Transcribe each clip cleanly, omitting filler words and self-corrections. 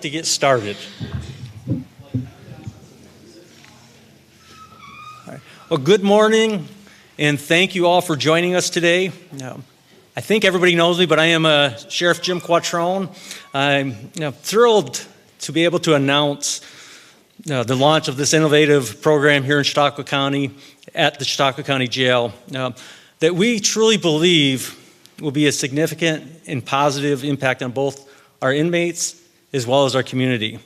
To get started. All right. Well, good morning, and thank you all for joining us today. I think everybody knows me, but I am Sheriff Jim Quattrone. I'm thrilled to be able to announce the launch of this innovative program here in Chautauqua County at the Chautauqua County Jail that we truly believe will be a significant and positive impact on both our inmates as well as our community.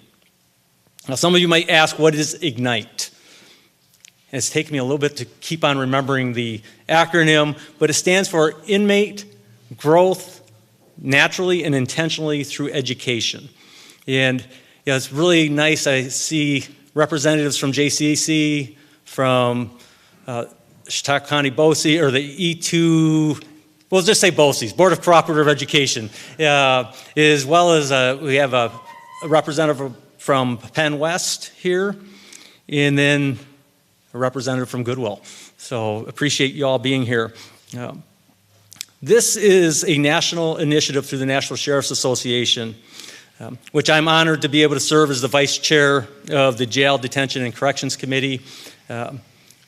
Now, some of you might ask, what is Ignite? And it's taken me a little bit to keep on remembering the acronym, but it stands for Inmate Growth Naturally and Intentionally Through Education. And it's really nice. I see representatives from JCAC, from Chautauqua County BOCE, or the E2, we'll just say BOCES, Board of Cooperative Education, as well as we have a representative from Penn West here, and then a representative from Goodwill. So appreciate you all being here. This is a national initiative through the National Sheriff's Association, which I'm honored to be able to serve as the vice chair of the Jail, Detention, and Corrections Committee,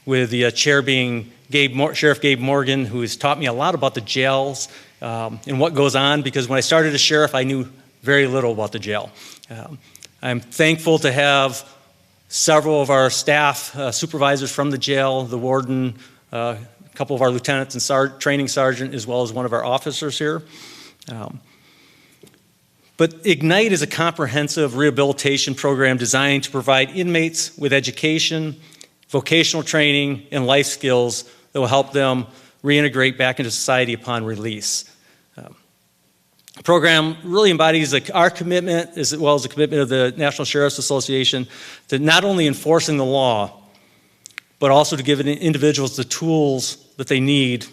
with the chair being Sheriff Gabe Morgan, who has taught me a lot about the jails and what goes on, because when I started as sheriff, I knew very little about the jail. I'm thankful to have several of our staff supervisors from the jail, the warden, a couple of our lieutenants and training sergeant, as well as one of our officers here. But Ignite is a comprehensive rehabilitation program designed to provide inmates with education, vocational training, and life skills that will help them reintegrate back into society upon release. The program really embodies our commitment, as well as the commitment of the National Sheriff's Association, to not only enforcing the law, but also to give individuals the tools that they need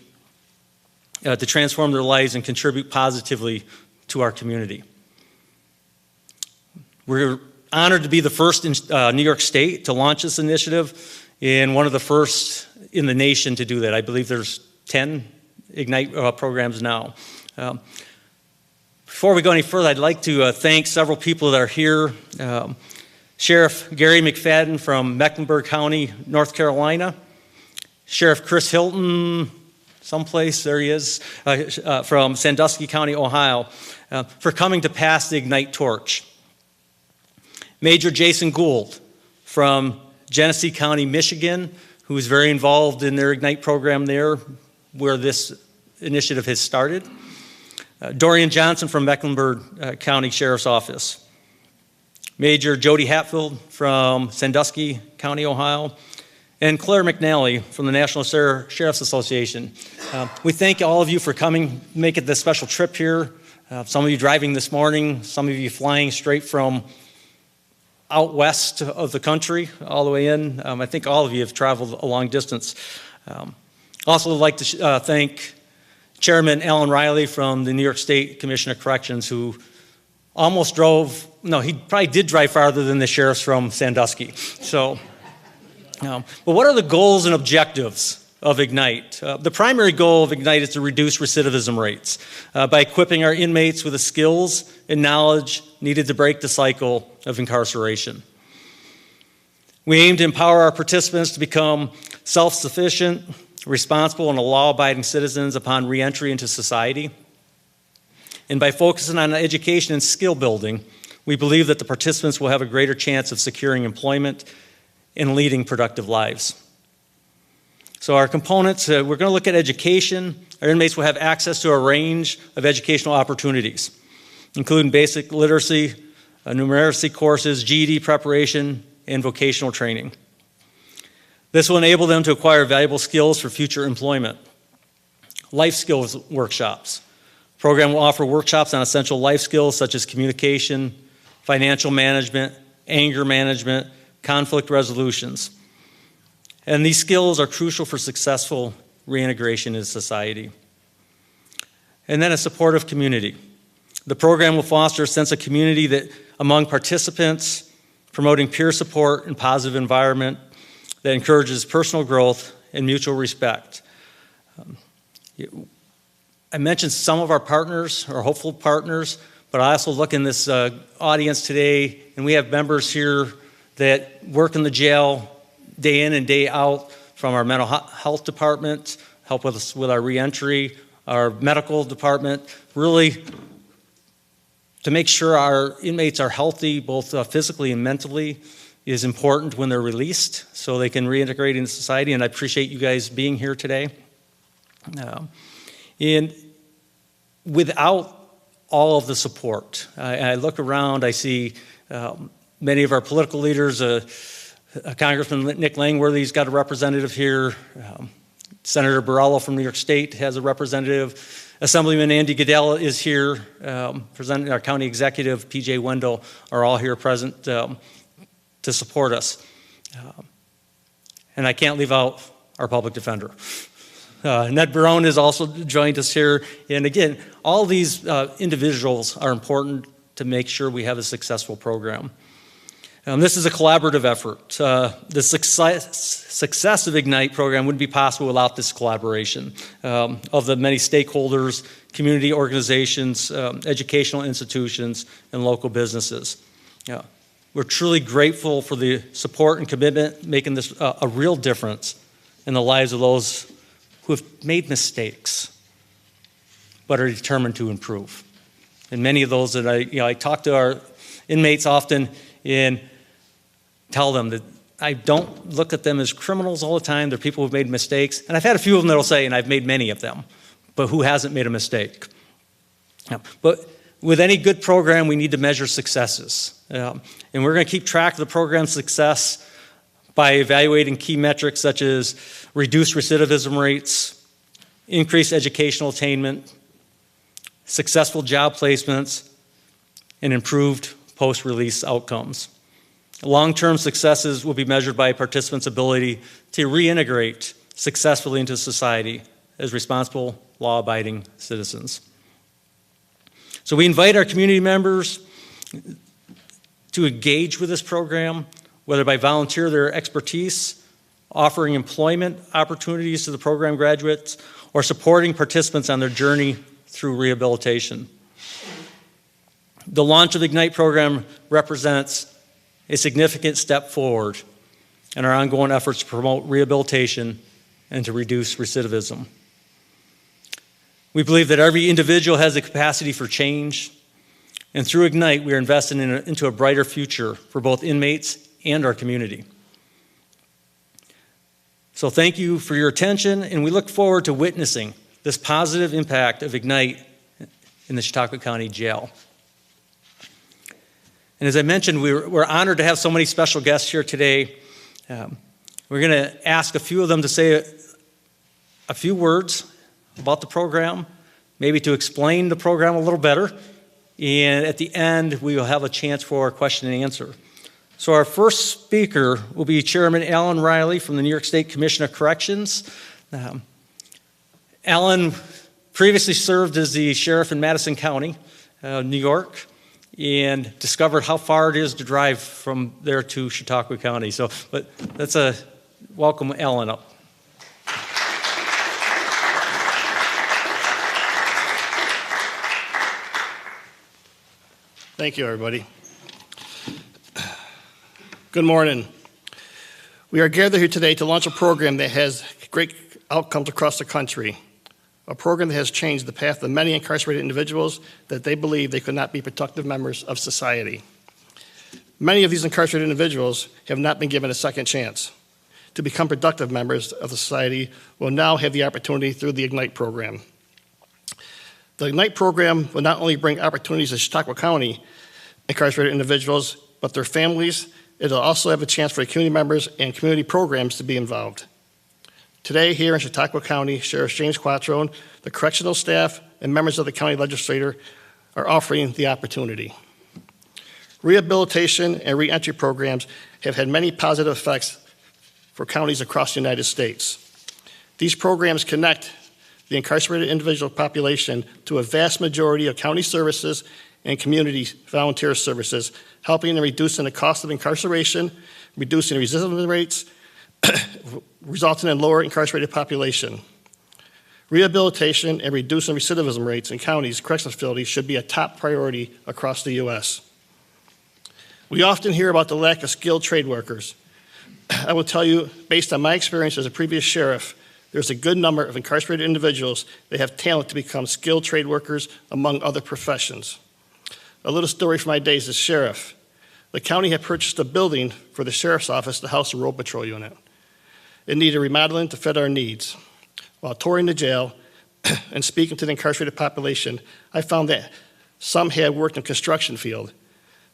to transform their lives and contribute positively to our community. We're honored to be the first in New York State to launch this initiative, and one of the first in the nation to do that. I believe there's 10 Ignite programs now. Before we go any further, I'd like to thank several people that are here. Sheriff Gary McFadden from Mecklenburg County, North Carolina. Sheriff Chris Hilton, someplace, there he is, from Sandusky County, Ohio, for coming to pass the Ignite torch. Major Jason Gould from Genesee County, Michigan, who is very involved in their Ignite program there, where this initiative has started. Dorian Johnson from Mecklenburg County Sheriff's Office. Major Jody Hatfield from Sandusky County, Ohio. And Claire McNally from the National Sheriff's Association. We thank all of you for coming, making this special trip here. Some of you driving this morning, some of you flying straight from out west of the country, all the way in. I think all of you have traveled a long distance. Also would like to thank Chairman Alan Riley from the New York State Commission of Corrections, who almost drove, no, he probably did drive farther than the sheriffs from Sandusky. So, but what are the goals and objectives of Ignite? The primary goal of Ignite is to reduce recidivism rates by equipping our inmates with the skills and knowledge needed to break the cycle of incarceration. We aim to empower our participants to become self-sufficient, responsible, and law-abiding citizens upon reentry into society. And by focusing on education and skill building, we believe that the participants will have a greater chance of securing employment and leading productive lives. So our components, we're going to look at education. Our inmates will have access to a range of educational opportunities, including basic literacy, numeracy courses, GED preparation, and vocational training. This will enable them to acquire valuable skills for future employment. Life skills workshops. The program will offer workshops on essential life skills such as communication, financial management, anger management, conflict resolutions. And these skills are crucial for successful reintegration into society. And then a supportive community. The program will foster a sense of community that among participants, promoting peer support and positive environment that encourages personal growth and mutual respect. I mentioned some of our partners, our hopeful partners, but but I also look in this audience today, and we have members here that work in the jail day in and day out, from our mental health department, help with us with our reentry, our medical department, really to make sure our inmates are healthy, both physically and mentally, is important when they're released so they can reintegrate into society, and I appreciate you guys being here today. And without all of the support, I look around, I see many of our political leaders, Congressman Nick Langworthy's got a representative here, Senator Borrello from New York State has a representative, Assemblyman Andy Goodell is here, presenting our county executive, PJ Wendell, are all here present to support us. And I can't leave out our public defender. Ned Barone has also joined us here. And again, all these individuals are important to make sure we have a successful program. This is a collaborative effort. The success of Ignite program wouldn't be possible without this collaboration of the many stakeholders, community organizations, educational institutions, and local businesses. We're truly grateful for the support and commitment, making this a real difference in the lives of those who have made mistakes but are determined to improve. And many of those that I talk to our inmates often and tell them that I don't look at them as criminals all the time. They're people who've made mistakes. And I've had a few of them that'll say, and I've made many of them, but who hasn't made a mistake? But with any good program, we need to measure successes. And we're going to keep track of the program's success by evaluating key metrics such as reduced recidivism rates, increased educational attainment, successful job placements, and improved post-release outcomes. Long-term successes will be measured by participants' ability to reintegrate successfully into society as responsible, law-abiding citizens. So we invite our community members to engage with this program, whether by volunteer their expertise, offering employment opportunities to the program graduates, or supporting participants on their journey through rehabilitation. The launch of the Ignite program represents a significant step forward in our ongoing efforts to promote rehabilitation and to reduce recidivism. We believe that every individual has the capacity for change, and through Ignite, we are investing into a brighter future for both inmates and our community. So thank you for your attention, and we look forward to witnessing this positive impact of Ignite in the Chautauqua County Jail. And as I mentioned, we're honored to have so many special guests here today. We're going to ask a few of them to say a few words about the program, maybe to explain the program a little better. And at the end, we will have a chance for a question and answer. So our first speaker will be Chairman Alan Riley from the New York State Commission of Corrections. Alan previously served as the sheriff in Madison County, New York, and discovered how far it is to drive from there to Chautauqua County. So, but that's a welcome Alan up. Thank you, everybody. Good morning. We are gathered here today to launch a program that has great outcomes across the country. A program that has changed the path of many incarcerated individuals that they believe they could not be productive members of society. Many of these incarcerated individuals have not been given a second chance to become productive members of the society will now have the opportunity through the Ignite program. The Ignite program will not only bring opportunities to Chautauqua County incarcerated individuals, but their families. It'll also have a chance for community members and community programs to be involved. Today, here in Chautauqua County, Sheriff James Quattrone, the correctional staff, and members of the county legislature are offering the opportunity. Rehabilitation and reentry programs have had many positive effects for counties across the United States. These programs connect the incarcerated individual population to a vast majority of county services and community volunteer services, helping in reducing the cost of incarceration, reducing recidivism rates, resulting in lower incarcerated population. Rehabilitation and reducing recidivism rates in counties, correctional facilities should be a top priority across the U.S. We often hear about the lack of skilled trade workers. I will tell you, based on my experience as a previous sheriff, there's a good number of incarcerated individuals that have talent to become skilled trade workers among other professions. A little story from my days as sheriff. The county had purchased a building for the sheriff's office to house a road patrol unit. It needed remodeling to fit our needs. While touring the jail and speaking to the incarcerated population, I found that some had worked in the construction field.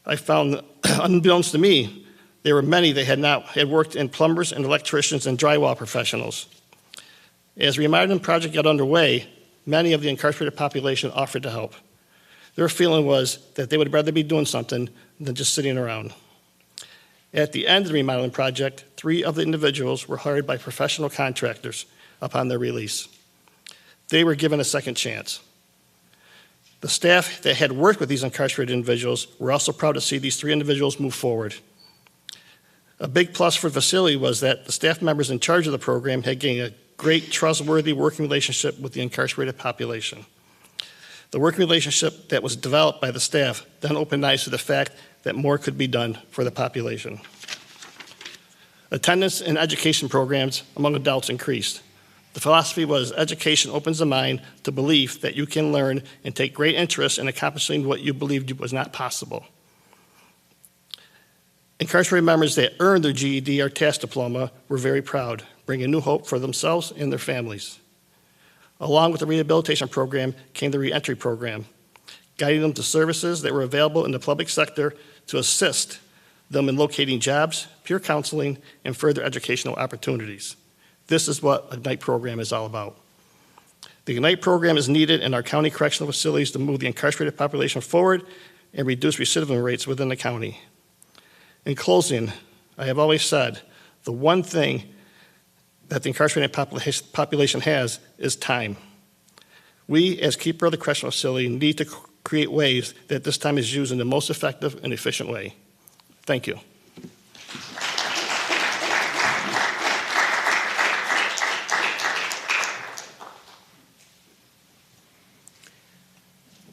I found, unbeknownst to me, there were many that had worked in plumbers and electricians and drywall professionals. As the remodeling project got underway, many of the incarcerated population offered to help. Their feeling was that they would rather be doing something than just sitting around. At the end of the remodeling project, 3 of the individuals were hired by professional contractors upon their release. They were given a second chance. The staff that had worked with these incarcerated individuals were also proud to see these 3 individuals move forward. A big plus for the facility was that the staff members in charge of the program had gained a great, trustworthy working relationship with the incarcerated population. The working relationship that was developed by the staff then opened eyes to the fact that more could be done for the population. Attendance in education programs among adults increased. The philosophy was education opens the mind to belief that you can learn and take great interest in accomplishing what you believed was not possible. Incarcerated members that earned their GED or TAS diploma were very proud, bringing new hope for themselves and their families. Along with the rehabilitation program came the reentry program, guiding them to services that were available in the public sector to assist them in locating jobs, peer counseling, and further educational opportunities. This is what Ignite program is all about. The Ignite program is needed in our county correctional facilities to move the incarcerated population forward and reduce recidivism rates within the county. In closing, I have always said the one thing that the incarcerated population has is time. We, as keeper of the correctional facility, need to create ways that this time is used in the most effective and efficient way. Thank you.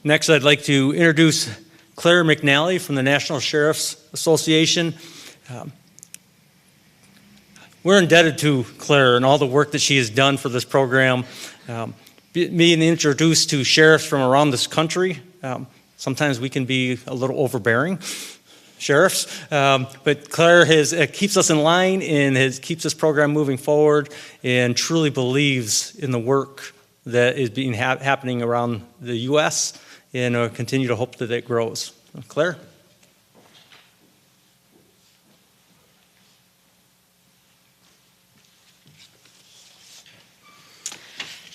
Next, I'd like to introduce Claire McNally from the National Sheriff's Association. We're indebted to Claire and all the work that she has done for this program. Being introduced to sheriffs from around this country, sometimes we can be a little overbearing, sheriffs, but Claire keeps us in line and keeps this program moving forward and truly believes in the work that is being happening around the U.S. and continue to hope that it grows. Claire?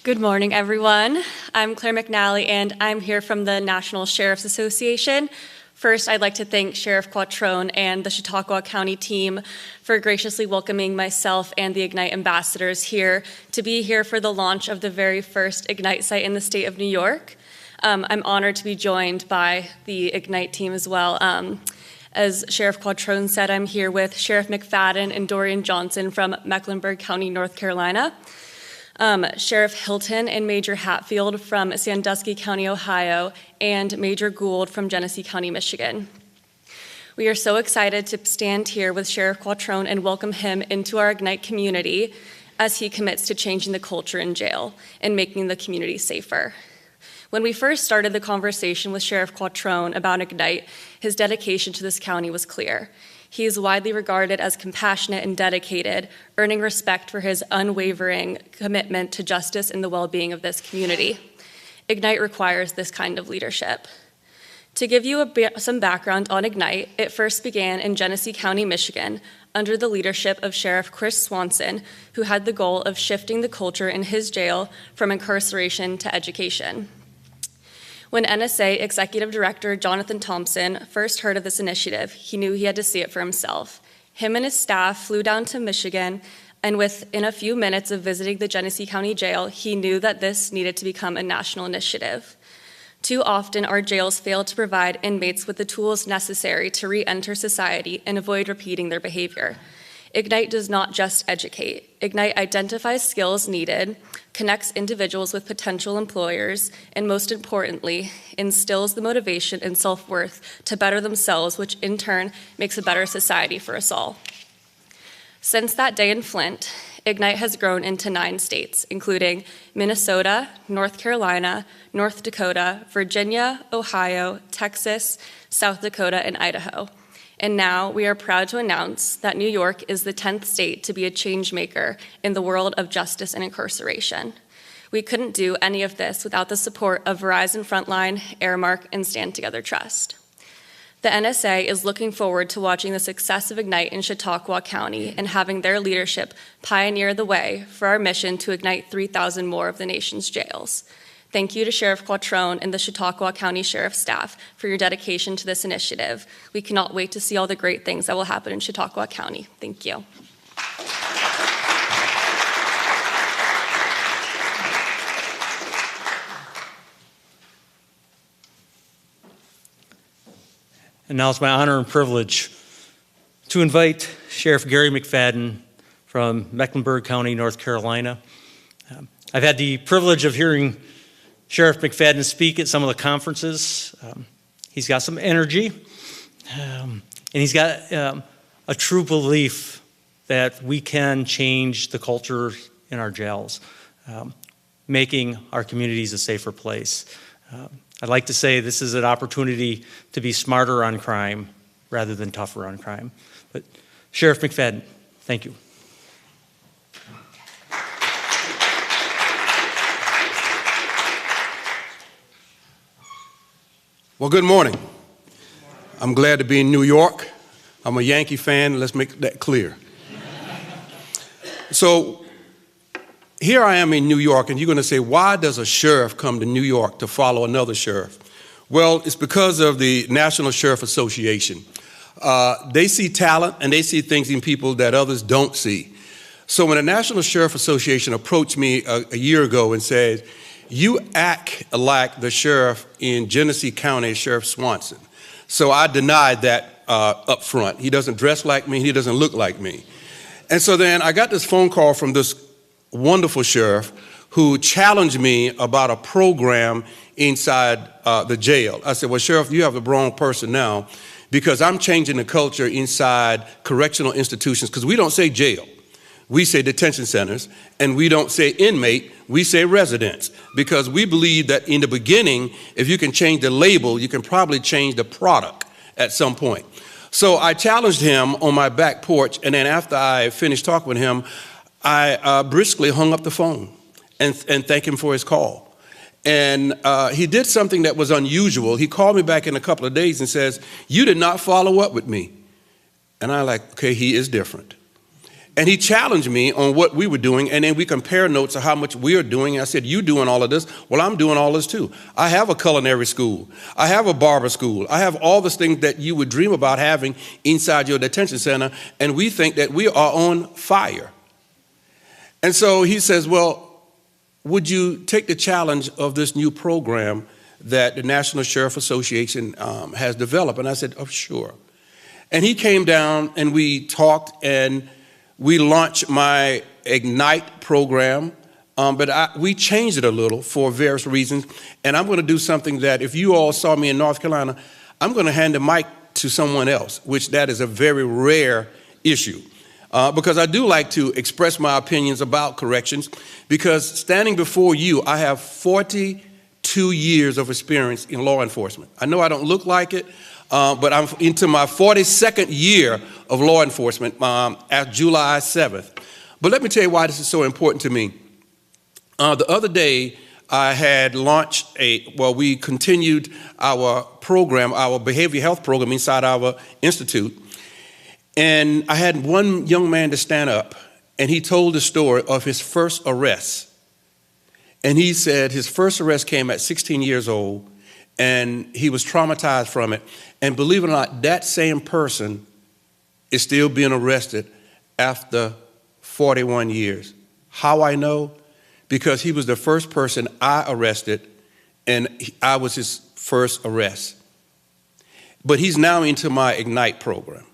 Good morning, everyone. I'm Claire McNally, and I'm here from the National Sheriff's Association. First, I'd like to thank Sheriff Quattrone and the Chautauqua County team for graciously welcoming myself and the Ignite ambassadors here to be here for the launch of the very first Ignite site in the state of New York. I'm honored to be joined by the Ignite team as well. As Sheriff Quattrone said, I'm here with Sheriff McFadden and Dorian Johnson from Mecklenburg County, North Carolina. Sheriff Hilton and Major Hatfield from Sandusky County, Ohio, and Major Gould from Genesee County, Michigan. We are so excited to stand here with Sheriff Quattrone and welcome him into our Ignite community as he commits to changing the culture in jail and making the community safer. When we first started the conversation with Sheriff Quattrone about Ignite, his dedication to this county was clear. He is widely regarded as compassionate and dedicated, earning respect for his unwavering commitment to justice and the well-being of this community. Ignite requires this kind of leadership. To give you some background on Ignite, it first began in Genesee County, Michigan, under the leadership of Sheriff Chris Swanson, who had the goal of shifting the culture in his jail from incarceration to education. When NSA Executive Director Jonathan Thompson first heard of this initiative, he knew he had to see it for himself. Him and his staff flew down to Michigan, and within a few minutes of visiting the Genesee County Jail, he knew that this needed to become a national initiative. Too often, our jails fail to provide inmates with the tools necessary to re-enter society and avoid repeating their behavior. Ignite does not just educate. Ignite identifies skills needed, connects individuals with potential employers, and most importantly, instills the motivation and self-worth to better themselves, which in turn makes a better society for us all. Since that day in Flint, Ignite has grown into 9 states, including Minnesota, North Carolina, North Dakota, Virginia, Ohio, Texas, South Dakota, and Idaho. And now we are proud to announce that New York is the 10th state to be a change maker in the world of justice and incarceration. We couldn't do any of this without the support of Verizon Frontline, Airmark, and Stand Together Trust. The NSA is looking forward to watching the success of Ignite in Chautauqua County and having their leadership pioneer the way for our mission to ignite 3,000 more of the nation's jails. Thank you to Sheriff Quattrone and the Chautauqua County Sheriff staff for your dedication to this initiative. We cannot wait to see all the great things that will happen in Chautauqua County. Thank you. And now it's my honor and privilege to invite Sheriff Gary McFadden from Mecklenburg County, North Carolina. I've had the privilege of hearing Sheriff McFadden speak at some of the conferences. He's got some energy, and he's got a true belief that we can change the culture in our jails, making our communities a safer place. I'd like to say this is an opportunity to be smarter on crime rather than tougher on crime. But Sheriff McFadden, thank you. Well, good morning. I'm glad to be in New York. I'm a Yankee fan. Let's make that clear. So here I am in New York, and you're going to say, why does a sheriff come to New York to follow another sheriff? Well, it's because of the National Sheriff Association. They see talent and they see things in people that others don't see. So when the National Sheriff Association approached me a year ago and said, you act like the sheriff in Genesee County, Sheriff Swanson. So I denied that up front. He doesn't dress like me. He doesn't look like me. And so then I got this phone call from this wonderful sheriff who challenged me about a program inside the jail. I said, well, Sheriff, you have the wrong person now, because I'm changing the culture inside correctional institutions, because we don't say jail. We say detention centers, and we don't say inmate, we say residents, because we believe that in the beginning, if you can change the label, you can probably change the product at some point. So I challenged him on my back porch, and then after I finished talking with him, I briskly hung up the phone and thanked him for his call. And he did something that was unusual. He called me back in a couple of days and says, you did not follow up with me. And I'm like, okay, he is different. And he challenged me on what we were doing, and then we compared notes of how much we are doing. And I said, you doing all of this? Well, I'm doing all this too. I have a culinary school. I have a barber school. I have all the things that you would dream about having inside your detention center, and we think that we are on fire. And so he says, well, would you take the challenge of this new program that the National Sheriff Association has developed? And I said, oh, sure. And he came down and we talked, and we launched my Ignite program, but we changed it a little for various reasons. And I'm going to do something that if you all saw me in North Carolina, I'm going to hand the mic to someone else, which that is a very rare issue. Because I do like to express my opinions about corrections, because standing before you, I have 42 years of experience in law enforcement. I know I don't look like it, but I'm into my 42nd year of law enforcement at July 7th. But let me tell you why this is so important to me. The other day, I had launched we continued our program, our behavioral health program inside our institute. And I had one young man to stand up, and he told the story of his first arrest. And he said his first arrest came at 16 years old, and he was traumatized from it. And believe it or not, that same person is still being arrested after 41 years. How I know? Because he was the first person I arrested, and I was his first arrest. But he's now into my Ignite program.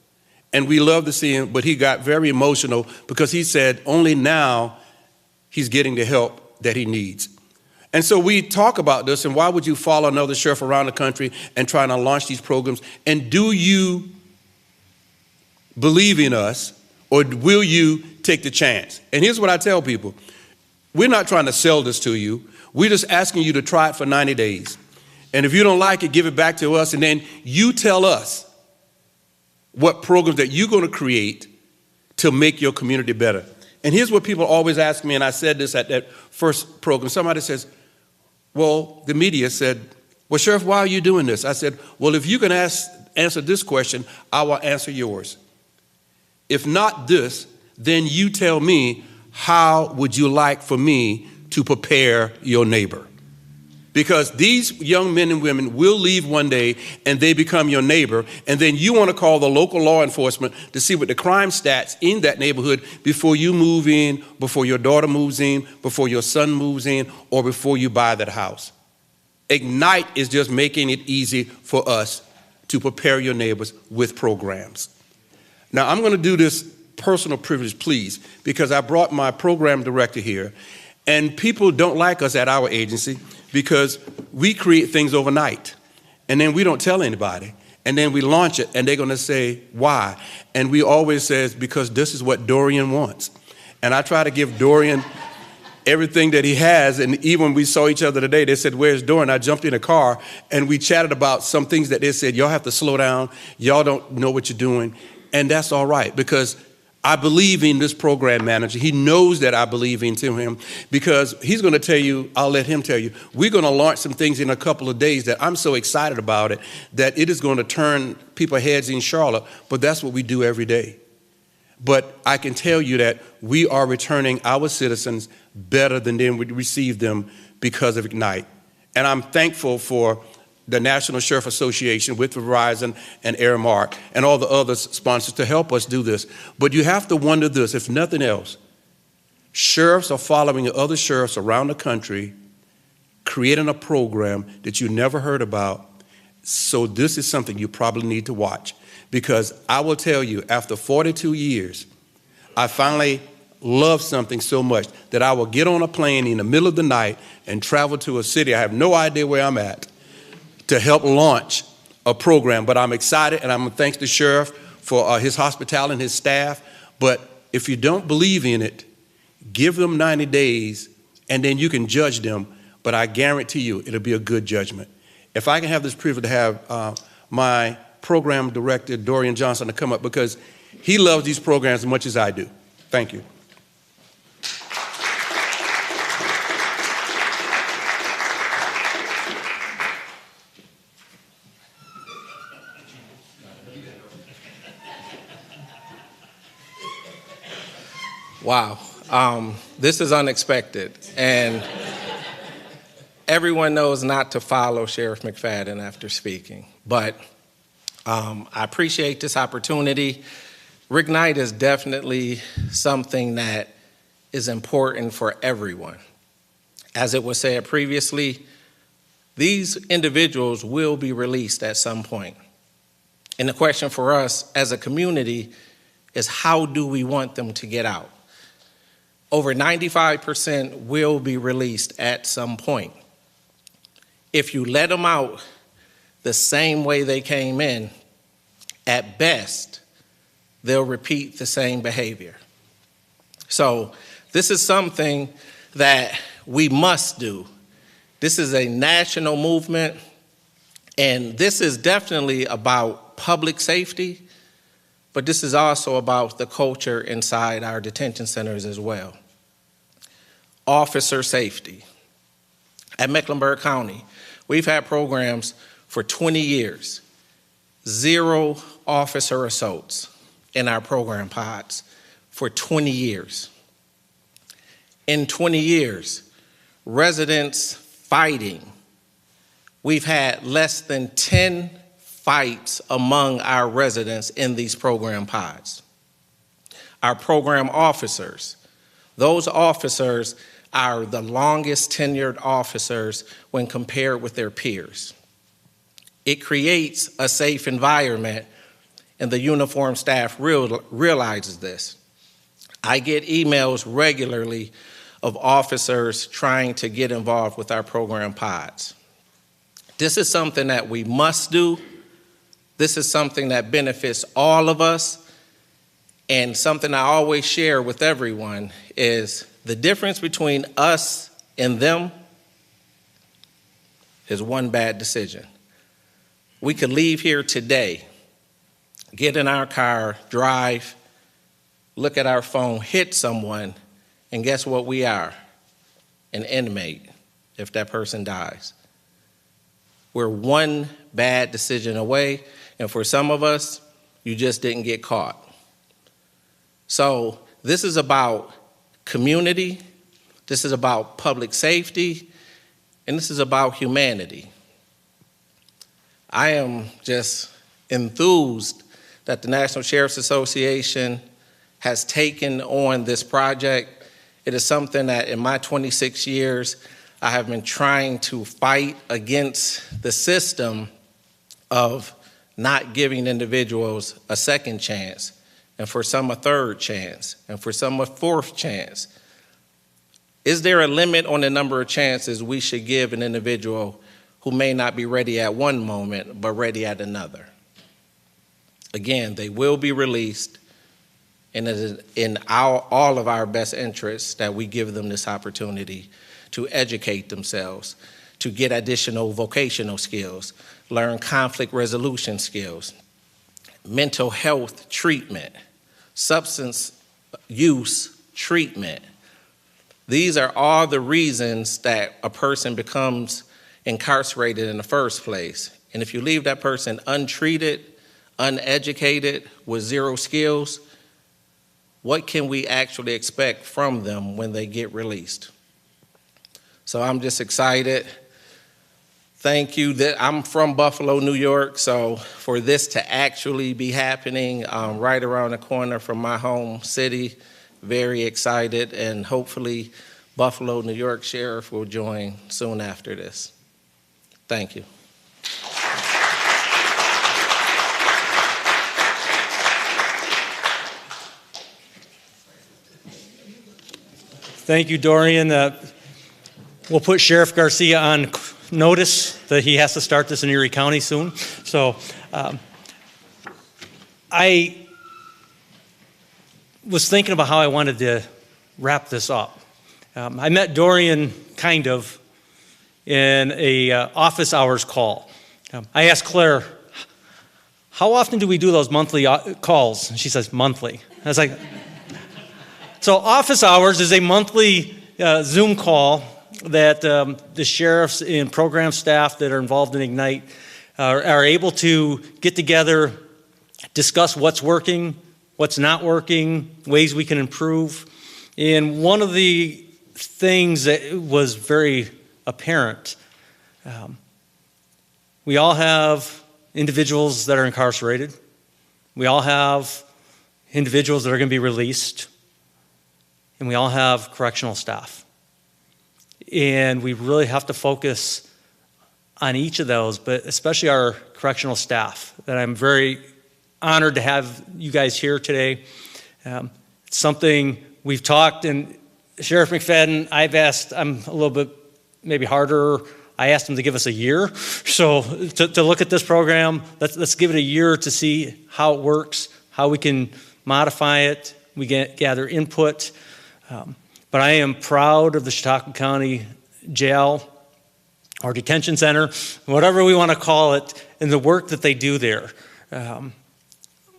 and we love to see him, but he got very emotional because he said only now he's getting the help that he needs. And so we talk about this, and why would you follow another sheriff around the country and try to launch these programs? And do you believe in us, or will you take the chance? And here's what I tell people. We're not trying to sell this to you. We're just asking you to try it for 90 days. And if you don't like it, give it back to us, and then you tell us what programs that you're going to create to make your community better. And here's what people always ask me, and I said this at that first program. Somebody says, well, the media said, well, Sheriff, why are you doing this? I said, well, if you can answer this question, I will answer yours. If not this, then you tell me, how would you like for me to prepare your neighbor? Because these young men and women will leave one day and they become your neighbor, and then you want to call the local law enforcement to see what the crime stats in that neighborhood before you move in, before your daughter moves in, before your son moves in, or before you buy that house. Ignite is just making it easy for us to prepare your neighbors with programs. Now, I'm going to do this personal privilege, please, because I brought my program director here, and people don't like us at our agency because we create things overnight, and then we don't tell anybody, and then we launch it, and they're going to say, why? And we always say, because this is what Dorian wants. And I try to give Dorian everything that he has, and even when we saw each other today, they said, where's Dorian? I jumped in a car, and we chatted about some things that they said, y'all have to slow down, y'all don't know what you're doing, and that's all right, because I believe in this program manager. He knows that I believe into him, because he's going to tell you, I'll let him tell you, we're going to launch some things in a couple of days that I'm so excited about it, that it is going to turn people's heads in Charlotte, but that's what we do every day. But I can tell you that we are returning our citizens better than we received them because of Ignite. And I'm thankful for the National Sheriff Association with Verizon and Aramark and all the other sponsors to help us do this. But you have to wonder this, if nothing else, sheriffs are following other sheriffs around the country, creating a program that you never heard about. So this is something you probably need to watch, because I will tell you, after 42 years, I finally love something so much that I will get on a plane in the middle of the night and travel to a city I have no idea where I'm at, to help launch a program. But I'm excited, and I'm going to thank the sheriff for his hospitality and his staff. But if you don't believe in it, give them 90 days, and then you can judge them. But I guarantee you it'll be a good judgment. If I can have this privilege to have my program director, Dorian Johnson, to come up, because he loves these programs as much as I do. Thank you. Wow, this is unexpected, and everyone knows not to follow Sheriff McFadden after speaking, but I appreciate this opportunity. Ignite is definitely something that is important for everyone. As it was said previously, these individuals will be released at some point. And the question for us as a community is, how do we want them to get out? Over 95% will be released at some point. If you let them out the same way they came in, at best, they'll repeat the same behavior. So this is something that we must do. This is a national movement, and this is definitely about public safety, but this is also about the culture inside our detention centers as well. Officer safety. At Mecklenburg County, we've had programs for 20 years. 0 officer assaults in our program pods for 20 years. In 20 years, residents fighting. We've had less than 10 fights among our residents in these program pods. Our program officers, those officers are the longest tenured officers when compared with their peers. It creates a safe environment, and the uniformed staff realizes this. I get emails regularly of officers trying to get involved with our program pods. This is something that we must do. This is something that benefits all of us. And something I always share with everyone is the difference between us and them is one bad decision. We could leave here today, get in our car, drive, look at our phone, hit someone, and guess what we are? An inmate if that person dies. We're one bad decision away, and for some of us, you just didn't get caught. So this is about community, this is about public safety, and this is about humanity. I am just enthused that the National Sheriff's Association has taken on this project. It is something that in my 26 years, I have been trying to fight against the system of not giving individuals a second chance, and for some a third chance, and for some a fourth chance. Is there a limit on the number of chances we should give an individual who may not be ready at one moment, but ready at another? Again, they will be released, and it is in all of our best interests that we give them this opportunity to educate themselves, to get additional vocational skills, learn conflict resolution skills, mental health treatment, substance use treatment. These are all the reasons that a person becomes incarcerated in the first place. And if you leave that person untreated, uneducated, with zero skills, what can we actually expect from them when they get released? So I'm just excited. Thank you. I'm from Buffalo, New York, so for this to actually be happening right around the corner from my home city, very excited, and hopefully Buffalo, New York Sheriff will join soon after this. Thank you. Thank you, Dorian. We'll put Sheriff Garcia on notice that he has to start this in Erie County soon. So I was thinking about how I wanted to wrap this up. I met Dorian kind of in a office hours call. I asked Claire, how often do we do those monthly calls? And she says, monthly. I was like, so office hours is a monthly Zoom call that the sheriffs and program staff that are involved in Ignite are able to get together, discuss what's working, what's not working, ways we can improve. And one of the things that was very apparent, we all have individuals that are incarcerated. We all have individuals that are going to be released. And we all have correctional staff. And we really have to focus on each of those, but especially our correctional staff, that I'm very honored to have you guys here today. It's something we've talked, and Sheriff McFadden, I'm a little bit maybe harder. I asked him to give us a year. So to look at this program, let's give it a year to see how it works, how we can modify it, we gather input. But I am proud of the Chautauqua County Jail or Detention Center, whatever we want to call it, and the work that they do there.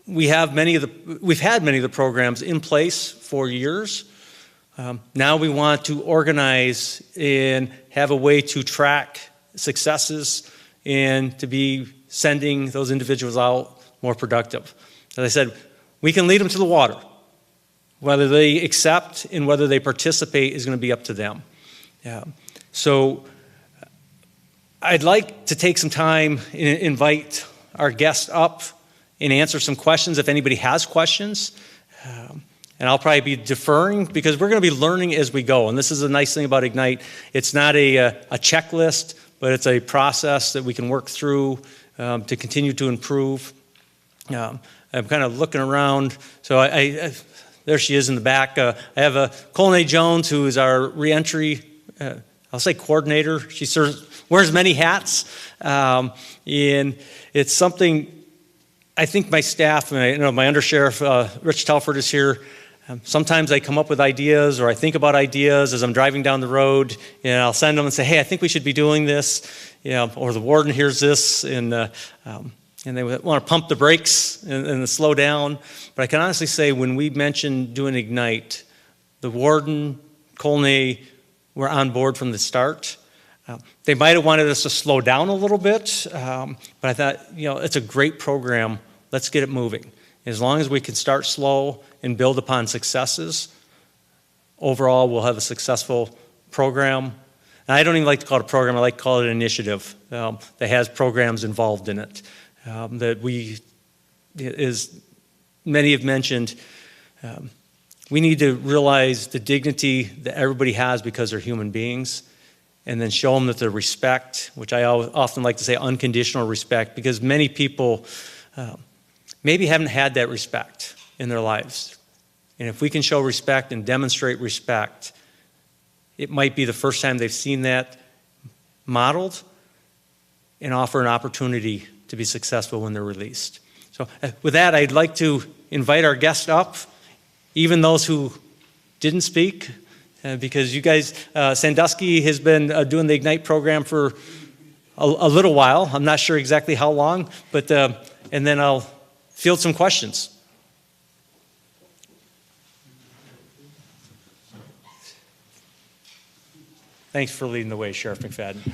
We've had many of the programs in place for years. Now we want to organize and have a way to track successes and to be sending those individuals out more productive. As I said, we can lead them to the water. Whether they accept and whether they participate is going to be up to them. So I'd like to take some time and invite our guests up and answer some questions if anybody has questions. And I'll probably be deferring because we're going to be learning as we go. And this is a nice thing about Ignite. It's not a checklist, but it's a process that we can work through to continue to improve. I'm kind of looking around. So there she is in the back. I have Colnay Jones, who is our reentry, I'll say coordinator. She wears many hats. And it's something I think my staff, and my undersheriff, Rich Telford, is here. Sometimes I come up with ideas, or I think about ideas as I'm driving down the road, and I'll send them and say, hey, I think we should be doing this, or the warden hears this, and they want to pump the brakes and slow down. But I can honestly say when we mentioned doing Ignite, the warden, Colnay, were on board from the start. They might have wanted us to slow down a little bit, but I thought, it's a great program. Let's get it moving. As long as we can start slow and build upon successes, overall we'll have a successful program. And I don't even like to call it a program, I like to call it an initiative that has programs involved in it. As many have mentioned, we need to realize the dignity that everybody has because they're human beings, and then show them that the respect, which I often like to say unconditional respect, because many people maybe haven't had that respect in their lives. And if we can show respect and demonstrate respect, it might be the first time they've seen that modeled, and offer an opportunity to be successful when they're released. So with that, I'd like to invite our guests up, even those who didn't speak, because you guys, Sandusky has been doing the Ignite program for a little while. I'm not sure exactly how long, but and then I'll field some questions. Thanks for leading the way, Sheriff McFadden.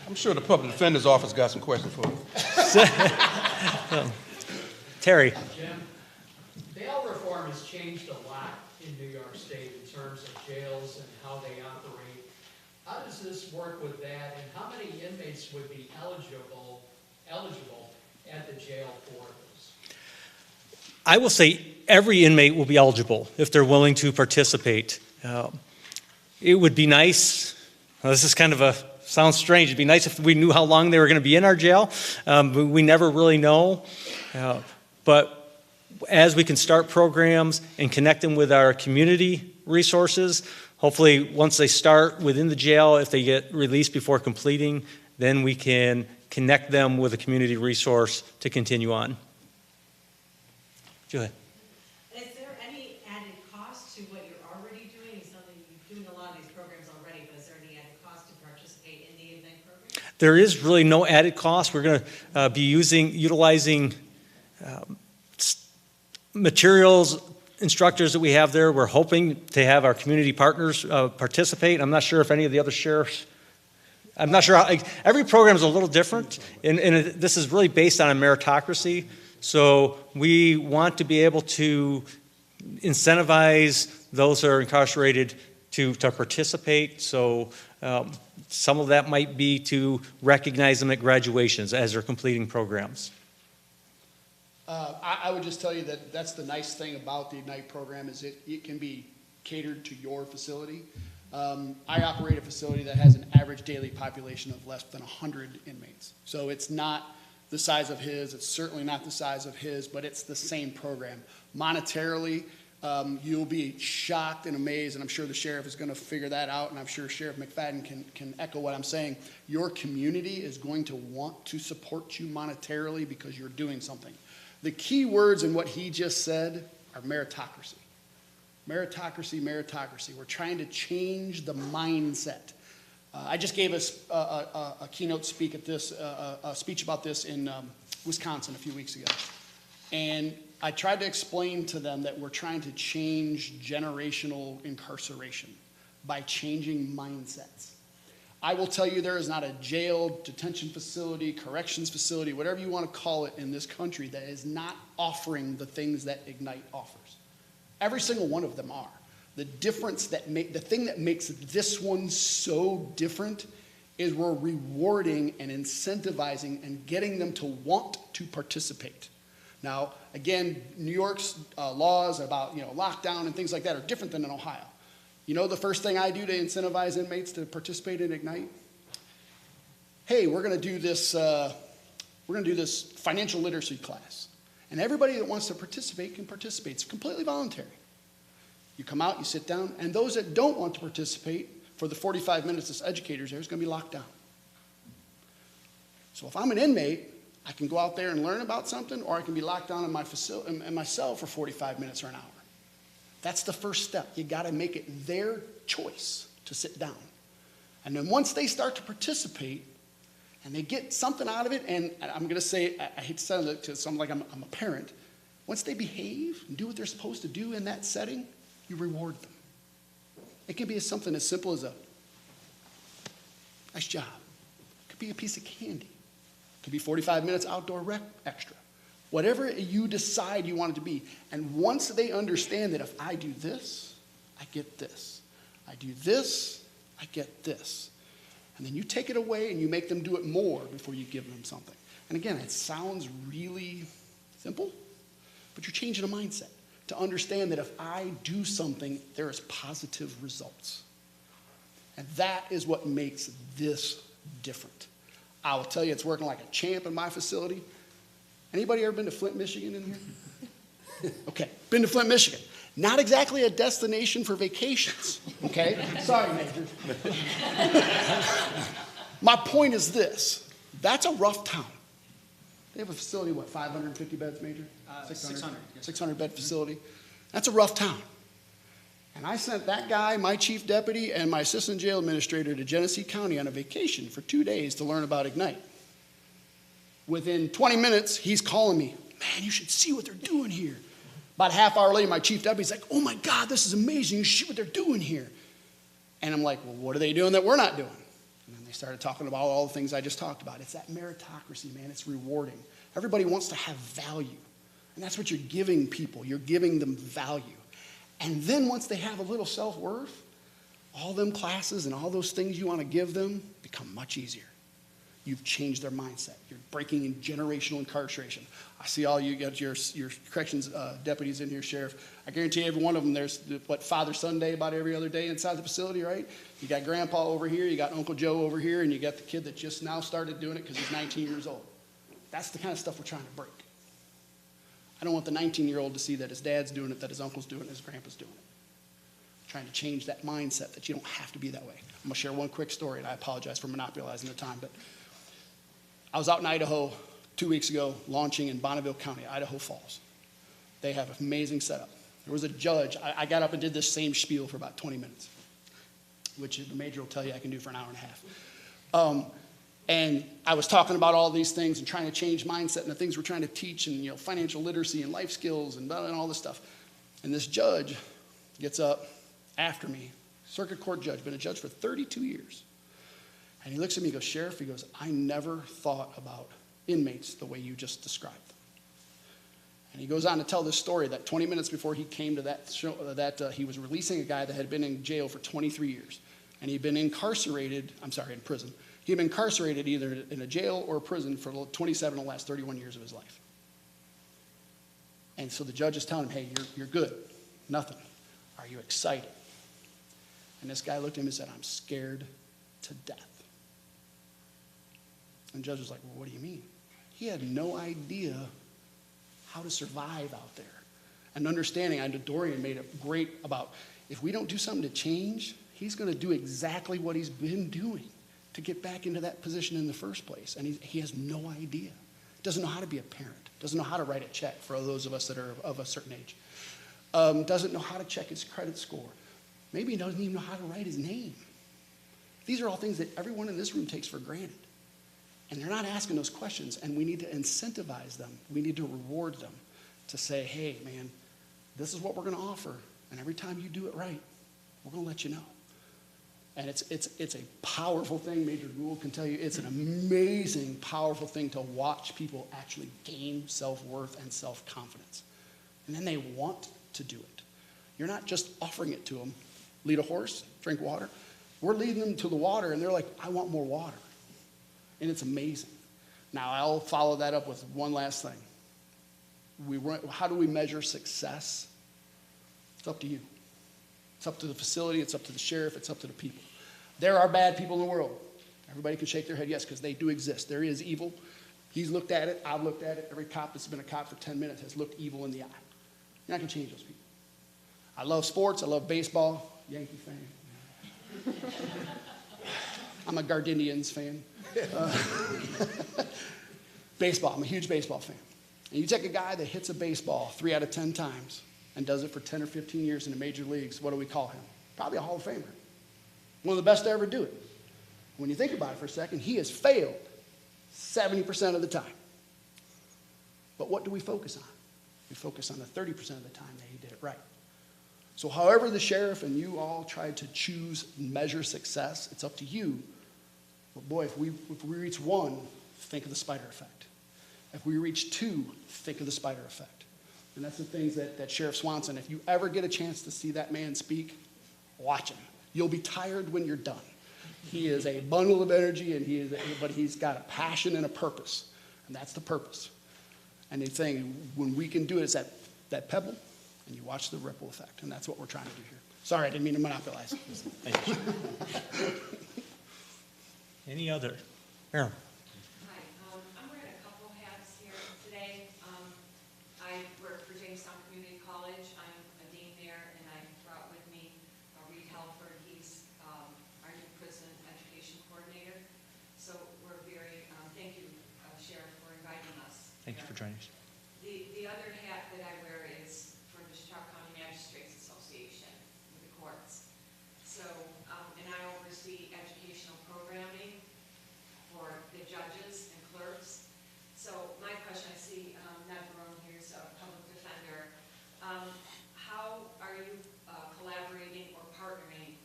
I'm sure the public defender's office got some questions for you. Terry. Jim, bail reform has changed a lot in New York State in terms of jails and how they operate. How does this work with that, and how many inmates would be eligible at the jail for this? I will say every inmate will be eligible if they're willing to participate. It would be nice, this is kind of sounds strange, it'd be nice if we knew how long they were going to be in our jail. We never really know. But as we can start programs and connect them with our community resources, hopefully once they start within the jail, if they get released before completing, then we can connect them with a community resource to continue on. Go ahead. Is there any added cost to what you're already doing? It sounds like you're doing a lot of these programs already, but is there any added cost to participate in the Inmate program? There is really no added cost. We're going to be utilizing materials, instructors that we have there. We're hoping to have our community partners participate. I'm not sure if any of the other sheriffs, I'm not sure how, every program is a little different, and this is really based on a meritocracy. So we want to be able to incentivize those that are incarcerated to participate. So some of that might be to recognize them at graduations as they're completing programs. I would just tell you that that's the nice thing about the Ignite program is it can be catered to your facility. I operate a facility that has an average daily population of less than 100 inmates. So it's not the size of his, it's certainly not the size of his, but it's the same program. Monetarily, you'll be shocked and amazed, and I'm sure the sheriff is going to figure that out, and I'm sure Sheriff McFadden can echo what I'm saying. Your community is going to want to support you monetarily because you're doing something. The key words in what he just said are meritocracy. Meritocracy, meritocracy. We're trying to change the mindset. I just gave a keynote speech about this in Wisconsin a few weeks ago. And I tried to explain to them that we're trying to change generational incarceration by changing mindsets. I will tell you there is not a jail, detention facility, corrections facility, whatever you want to call it in this country that is not offering the things that Ignite offers. Every single one of them are. The thing that makes this one so different is we're rewarding and incentivizing and getting them to want to participate. Now, again, New York's laws about lockdown and things like that are different than in Ohio. You know the first thing I do to incentivize inmates to participate in Ignite? Hey, we're going to do this we're going to do this financial literacy class. And everybody that wants to participate can participate. It's completely voluntary. You come out, you sit down, and those that don't want to participate for the 45 minutes as educators there is going to be locked down. So if I'm an inmate, I can go out there and learn about something, or I can be locked down in my cell for 45 minutes or an hour. That's the first step. You got to make it their choice to sit down. And then once they start to participate and they get something out of it, and I'm going to say, I hate to sound like, I'm a parent, once they behave and do what they're supposed to do in that setting, you reward them. It can be something as simple as a nice job. It could be a piece of candy. It could be 45 minutes outdoor rec extra. Whatever you decide you want it to be. And once they understand that if I do this, I get this. I do this, I get this. And then you take it away and you make them do it more before you give them something. And again, it sounds really simple, but you're changing a mindset to understand that if I do something, there is positive results. And that is what makes this different. I will tell you, it's working like a champ in my facility. Anybody ever been to Flint, Michigan in here? Okay, been to Flint, Michigan. Not exactly a destination for vacations, okay? Sorry, Major. My point is this. That's a rough town. They have a facility, 550 beds, Major? 600. 600 bed facility. That's a rough town. And I sent that guy, my chief deputy, and my assistant jail administrator to Genesee County on a vacation for 2 days to learn about Ignite. Within 20 minutes, he's calling me, man, you should see what they're doing here. About a half hour later, my chief deputy's like, oh my God, this is amazing. You should see what they're doing here. And I'm like, well, what are they doing that we're not doing? And then they started talking about all the things I just talked about. It's that meritocracy, man. It's rewarding. Everybody wants to have value. And that's what you're giving people. You're giving them value. And then once they have a little self-worth, all them classes and all those things you want to give them become much easier. You've changed their mindset. You're breaking in generational incarceration. I see all you got your corrections deputies in here, Sheriff. I guarantee every one of them, there's, Father-Son Day about every other day inside the facility, right? You got Grandpa over here, you got Uncle Joe over here, and you got the kid that just now started doing it because he's 19 years old. That's the kind of stuff we're trying to break. I don't want the 19-year-old to see that his dad's doing it, that his uncle's doing it, his grandpa's doing it. I'm trying to change that mindset that you don't have to be that way. I'm going to share one quick story, and I apologize for monopolizing the time, but I was out in Idaho 2 weeks ago launching in Bonneville County, Idaho Falls. They have an amazing setup. There was a judge. I got up and did this same spiel for about 20 minutes, which the major will tell you I can do for an hour and a half. And I was talking about all these things and trying to change mindset and the things we're trying to teach and financial literacy and life skills and all this stuff. And this judge gets up after me, circuit court judge, been a judge for 32 years. And he looks at me and goes, Sheriff, he goes, I never thought about inmates the way you just described them. And he goes on to tell this story that 20 minutes before he came to that show, he was releasing a guy that had been in jail for 23 years. And he'd been incarcerated, in prison. He'd been incarcerated either in a jail or a prison for 27 of the last 31 years of his life. And so the judge is telling him, hey, you're good. Nothing. Are you excited? And this guy looked at him and said, I'm scared to death. And the judge was like, well, what do you mean? He had no idea how to survive out there. And understanding, Dorian made it great about, if we don't do something to change, he's going to do exactly what he's been doing to get back into that position in the first place. And he has no idea. Doesn't know how to be a parent. Doesn't know how to write a check for those of us that are of a certain age. Doesn't know how to check his credit score. Maybe he doesn't even know how to write his name. These are all things that everyone in this room takes for granted. And they're not asking those questions, and we need to incentivize them. We need to reward them to say, hey, man, this is what we're going to offer, and every time you do it right, we're going to let you know. And it's a powerful thing. Major Gould can tell you it's an amazing, powerful thing to watch people actually gain self-worth and self-confidence. And then they want to do it. You're not just offering it to them. Lead a horse, drink water. We're leading them to the water, and they're like, I want more water. And it's amazing. Now, I'll follow that up with one last thing. How do we measure success? It's up to you. It's up to the facility. It's up to the sheriff. It's up to the people. There are bad people in the world. Everybody can shake their head, yes, because they do exist. There is evil. He's looked at it, I've looked at it, every cop that's been a cop for 10 minutes has looked evil in the eye. You're not gonna change those people. I love sports, I love baseball, Yankee fan. I'm a Gardenians fan. Baseball, I'm a huge baseball fan. And you take a guy that hits a baseball 3 out of 10 times and does it for 10 or 15 years in the major leagues, what do we call him? Probably a Hall of Famer. One of the best to ever do it. When you think about it for a second, he has failed 70% of the time. But what do we focus on? We focus on the 30% of the time that he did it right. So however the sheriff and you all try to choose and measure success, it's up to you. But boy, if we reach 1, think of the spider effect. If we reach 2, think of the spider effect. And that's the things that Sheriff Swanson, if you ever get a chance to see that man speak, watch him. You'll be tired when you're done. He is a bundle of energy, but he's got a passion and a purpose. And that's the purpose. And the thing, when we can do it, is that pebble, and you watch the ripple effect. And that's what we're trying to do here. Sorry, I didn't mean to monopolize. Thank you. Any other? Aaron? Hi, I'm wearing a couple hats here today. I work for Jamestown Community College. I'm a dean there, and I brought with me Reed Halford. He's our new prison education coordinator. So we're very, thank you, Sheriff, for inviting us. Thank you for joining us. The other hat that I wear is for the Chautauqua County Magistrates Association, with the courts. So, and I oversee educational programming for the judges and clerks. So my question, I see Ned Barone here is a public defender. How are you collaborating or partnering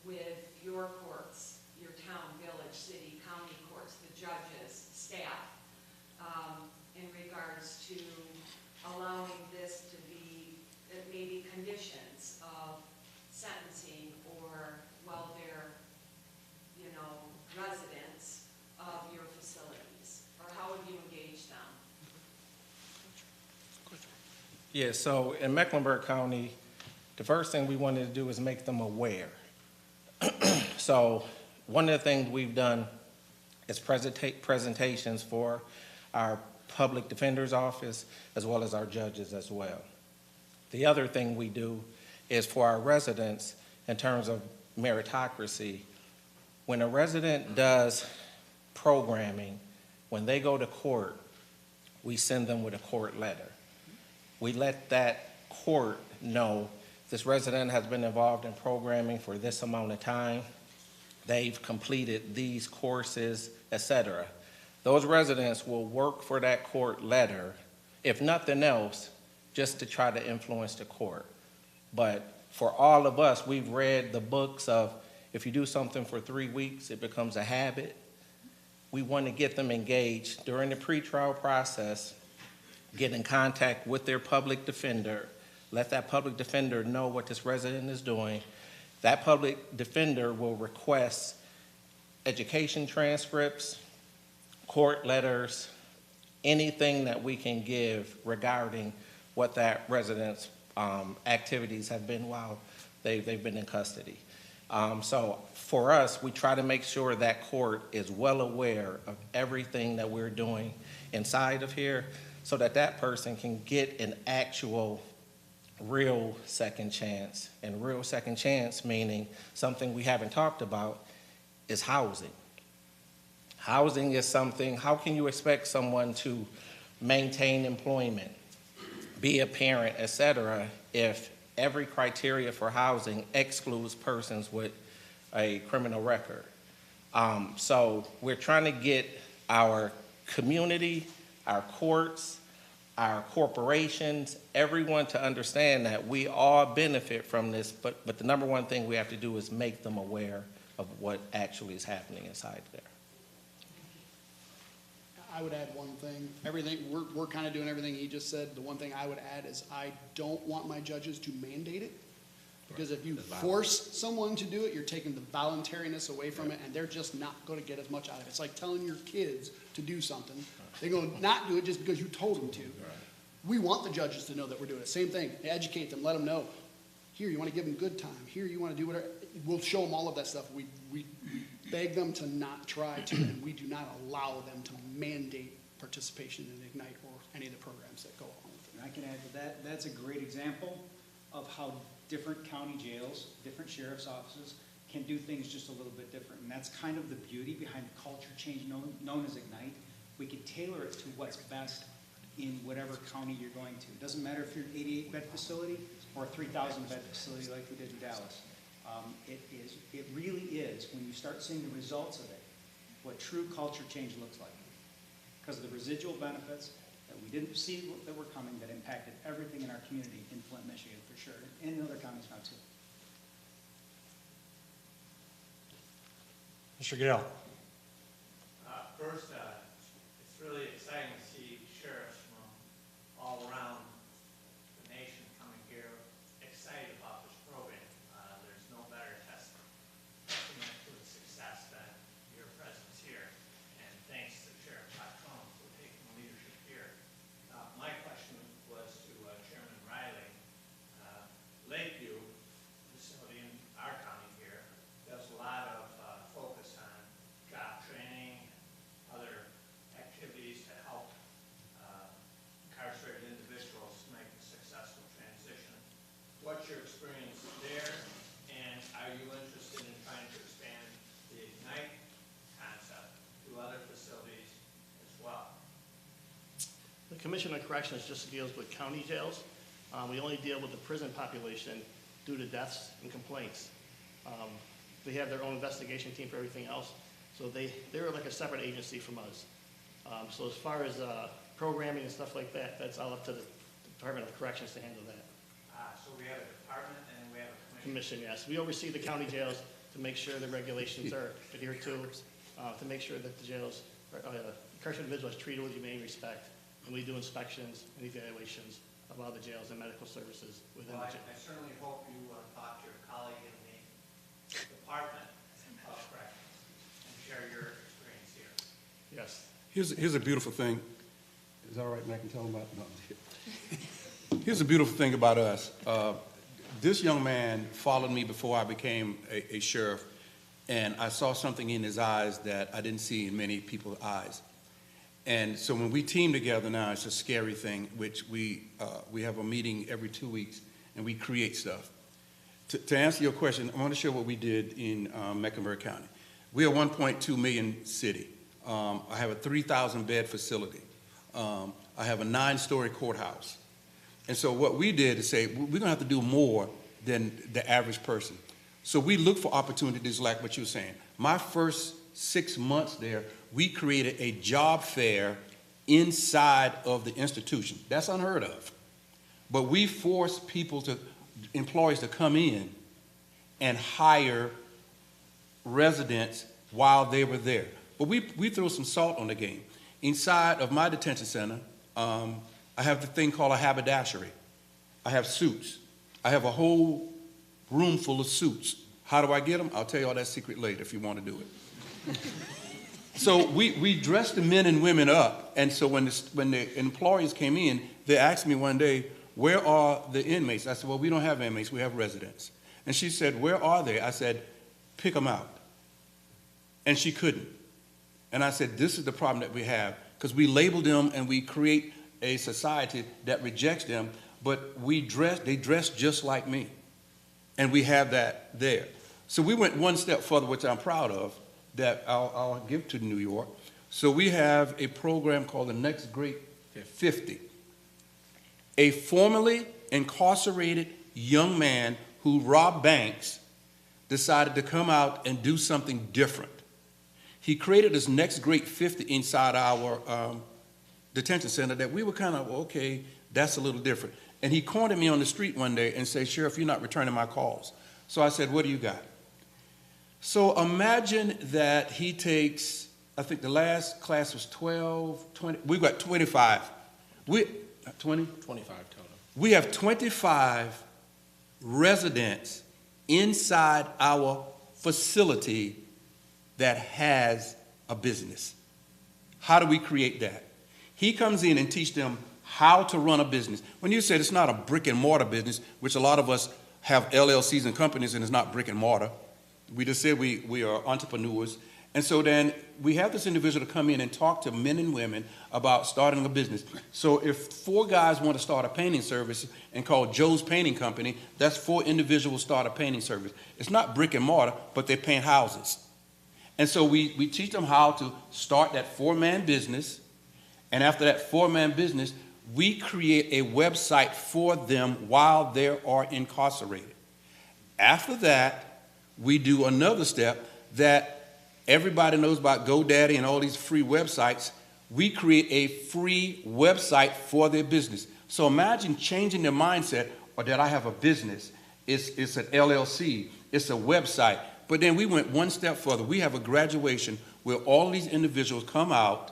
with your courts, your town, village, city, county courts, the judges, staff, in regards to allowing this to be maybe conditions of sentencing or while they're, residents of your facilities? Or how would you engage them? Yeah, so in Mecklenburg County, the first thing we wanted to do is make them aware. So one of the things we've done is presentations for our public defender's office as well as our judges as well. The other thing we do is for our residents in terms of meritocracy. When a resident does programming, when they go to court, we send them with a court letter. We let that court know this resident has been involved in programming for this amount of time. They've completed these courses, etc. Those residents will work for that court letter, if nothing else, just to try to influence the court. But for all of us, we've read the books of if you do something for 3 weeks, it becomes a habit. We want to get them engaged during the pretrial process, get in contact with their public defender, let that public defender know what this resident is doing. That public defender will request education transcripts, court letters, anything that we can give regarding what that resident's activities have been while they've been in custody. So for us, we try to make sure that court is well aware of everything that we're doing inside of here so that that person can get an actual real second chance. And real second chance meaning something we haven't talked about is housing. Housing is something, how can you expect someone to maintain employment, be a parent, etc., if every criteria for housing excludes persons with a criminal record? So we're trying to get our community, our courts, our corporations, everyone to understand that we all benefit from this, but the number one thing we have to do is make them aware of what actually is happening inside there. I would add one thing. Everything, we're kind of doing everything he just said. The one thing I would add is I don't want my judges to mandate it. Because if you force someone to do it, you're taking the voluntariness away from it, and they're just not going to get as much out of it. It's like telling your kids to do something. They're going to not do it just because you told them to. We want the judges to know that we're doing it. Same thing. Educate them. Let them know. Here, you want to give them good time. Here, you want to do whatever. We'll show them all of that stuff. We beg them to not try to, and we do not allow them to mandate participation in Ignite or any of the programs that go along with it. And I can add to that, that's a great example of how different county jails, different sheriff's offices can do things just a little bit different. And that's kind of the beauty behind the culture change known as Ignite. We can tailor it to what's best in whatever county you're going to. It doesn't matter if you're an 88-bed facility or a 3,000-bed facility like we did in Dallas. It really is, when you start seeing the results of it, what true culture change looks like. Because of the residual benefits that we didn't see that were coming that impacted everything in our community in Flint, Michigan, for sure, and in other counties now too. Mr. Gale. First, it's really exciting to see sheriffs from all around the nation coming here excited about this program. There's no better testament to the success than your presence here. And thanks to Sheriff Quattrone for taking leadership here. My question was to Chairman Riley. Lakeview, facility in our county here, does a lot of focus on job training, other activities to help incarcerated individuals make a successful transition. What's your experience there, and are you interested in trying to expand the Ignite concept to other facilities as well? The Commission on Corrections just deals with county jails. We only deal with the prison population due to deaths and complaints. They have their own investigation team for everything else, so they're like a separate agency from us. So as far as programming and stuff like that, that's all up to the Department of Corrections to handle that. So we have a department and we have a Commission, yes. We oversee the county jails to make sure the regulations are adhered to make sure that the jails, incarcerated individuals are treated with humane respect, and we do inspections and evaluations of all the jails and medical services within the jail. I certainly hope you talk to your colleague in the Department of Corrections and share your experience here. Yes. Here's a beautiful thing. Is that all right, and I can tell them about it? No. Here's a beautiful thing about us. This young man followed me before I became a sheriff, and I saw something in his eyes that I didn't see in many people's eyes. And so when we team together now, it's a scary thing, which we have a meeting every 2 weeks, and we create stuff. To answer your question, I want to share what we did in Mecklenburg County. We are a 1.2 million city. I have a 3,000-bed facility. I have a 9-story courthouse. And so what we did is say, we're going to have to do more than the average person. So we look for opportunities like what you're saying. My first 6 months there, we created a job fair inside of the institution. That's unheard of. But we forced employees to come in and hire residents while they were there. But we threw some salt on the game. Inside of my detention center, I have the thing called a haberdashery. I have suits. I have a whole room full of suits. How do I get them? I'll tell you all that secret later if you want to do it. So we dressed the men and women up, and so when the employees came in, they asked me one day, where are the inmates? I said, well, we don't have inmates, we have residents. And she said, where are they? I said, pick them out. And she couldn't. And I said, this is the problem that we have, because we label them and we create a society that rejects them, but they dress just like me. And we have that there. So we went one step further, which I'm proud of, that I'll give to New York. So we have a program called the Next Great 50. A formerly incarcerated young man who robbed banks decided to come out and do something different. He created this Next Great 50 inside our detention center that we were kind of, okay, that's a little different. And he cornered me on the street one day and said, Sheriff, you're not returning my calls. So I said, what do you got? So imagine that he takes, I think the last class was 12, 20, we've got 25. 20? 25 total. We have 25 residents inside our facility that has a business. How do we create that? He comes in and teach them how to run a business. When you said it's not a brick and mortar business, which a lot of us have LLCs and companies and it's not brick and mortar. We just said we are entrepreneurs, And so then we have this individual to come in and talk to men and women about starting a business. So if 4 guys want to start a painting service and call Joe's Painting Company, that's 4 individuals start a painting service. It's not brick and mortar, but they paint houses. And so we teach them how to start that 4-man business. And after that 4-man business, we create a website for them while they are incarcerated. After that, we do another step that everybody knows about GoDaddy and all these free websites. We create a free website for their business. So imagine changing their mindset, or that I have a business. It's an LLC. It's a website. But then we went one step further. We have a graduation where all these individuals come out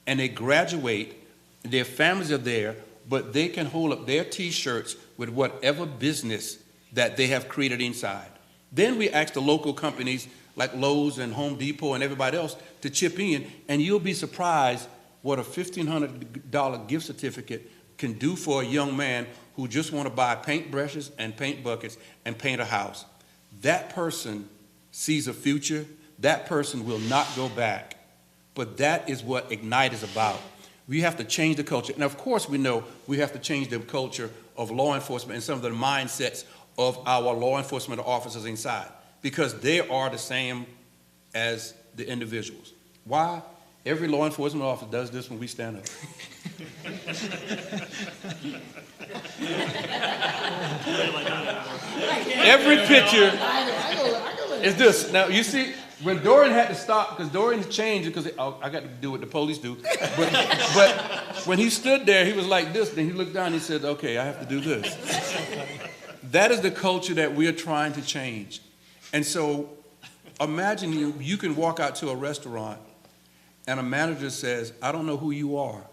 and they graduate. Their families are there, but they can hold up their T-shirts with whatever business that they have created inside. Then we ask the local companies like Lowe's and Home Depot and everybody else to chip in, and you'll be surprised what a $1,500 gift certificate can do for a young man who just want to buy paint brushes and paint buckets and paint a house. That person sees a future. That person will not go back. But that is what Ignite is about. We have to change the culture. And of course we know we have to change the culture of law enforcement and some of the mindsets of our law enforcement officers inside, because they are the same as the individuals. Why? Every law enforcement officer does this when we stand up. Every picture is this. Now, you see, when Dorian had to stop, because Dorian changed it, because I got to do what the police do. But when he stood there, he was like this. Then he looked down and he said, okay, I have to do this. That is the culture that we are trying to change. And so imagine you can walk out to a restaurant and a manager says, I don't know who you are,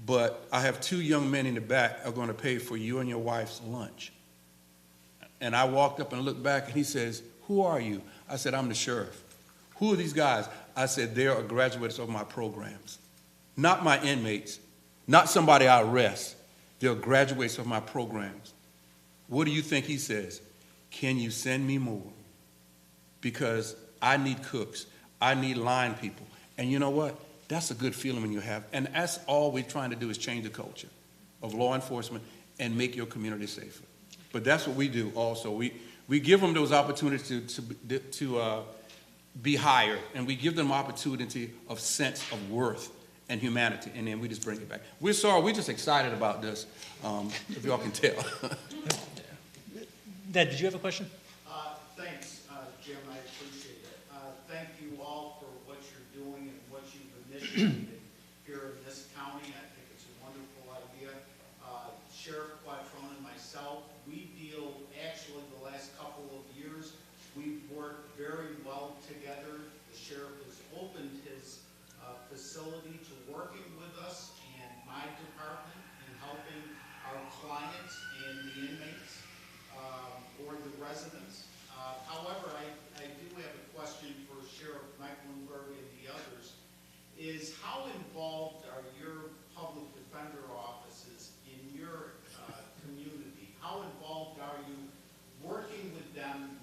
but I have 2 young men in the back are going to pay for you and your wife's lunch. And I walked up and looked back and he says, who are you? I said, I'm the sheriff. Who are these guys? I said, they are graduates of my programs. Not my inmates, not somebody I arrest. They're graduates of my programs. What do you think he says? Can you send me more? Because I need cooks. I need line people. And you know what? That's a good feeling when you have. And that's all we're trying to do is change the culture of law enforcement and make your community safer. But that's what we do also. We give them those opportunities to be hired, and we give them opportunity of sense of worth and humanity, and then we just bring it back. We're just excited about this, if y'all can tell. Ned, did you have a question? Thanks, Jim, I appreciate it. Thank you all for what you're doing and what you've initiated here in this county. I think it's a wonderful idea. Sheriff Quattrone and myself, we deal, actually the last couple of years, we've worked very well together. The sheriff has opened his facility to working with us and my department in helping our clients and the inmates or the residents. However, I do have a question for Sheriff Mecklenburg and the others, is how involved are your public defender offices in your community? How involved are you working with them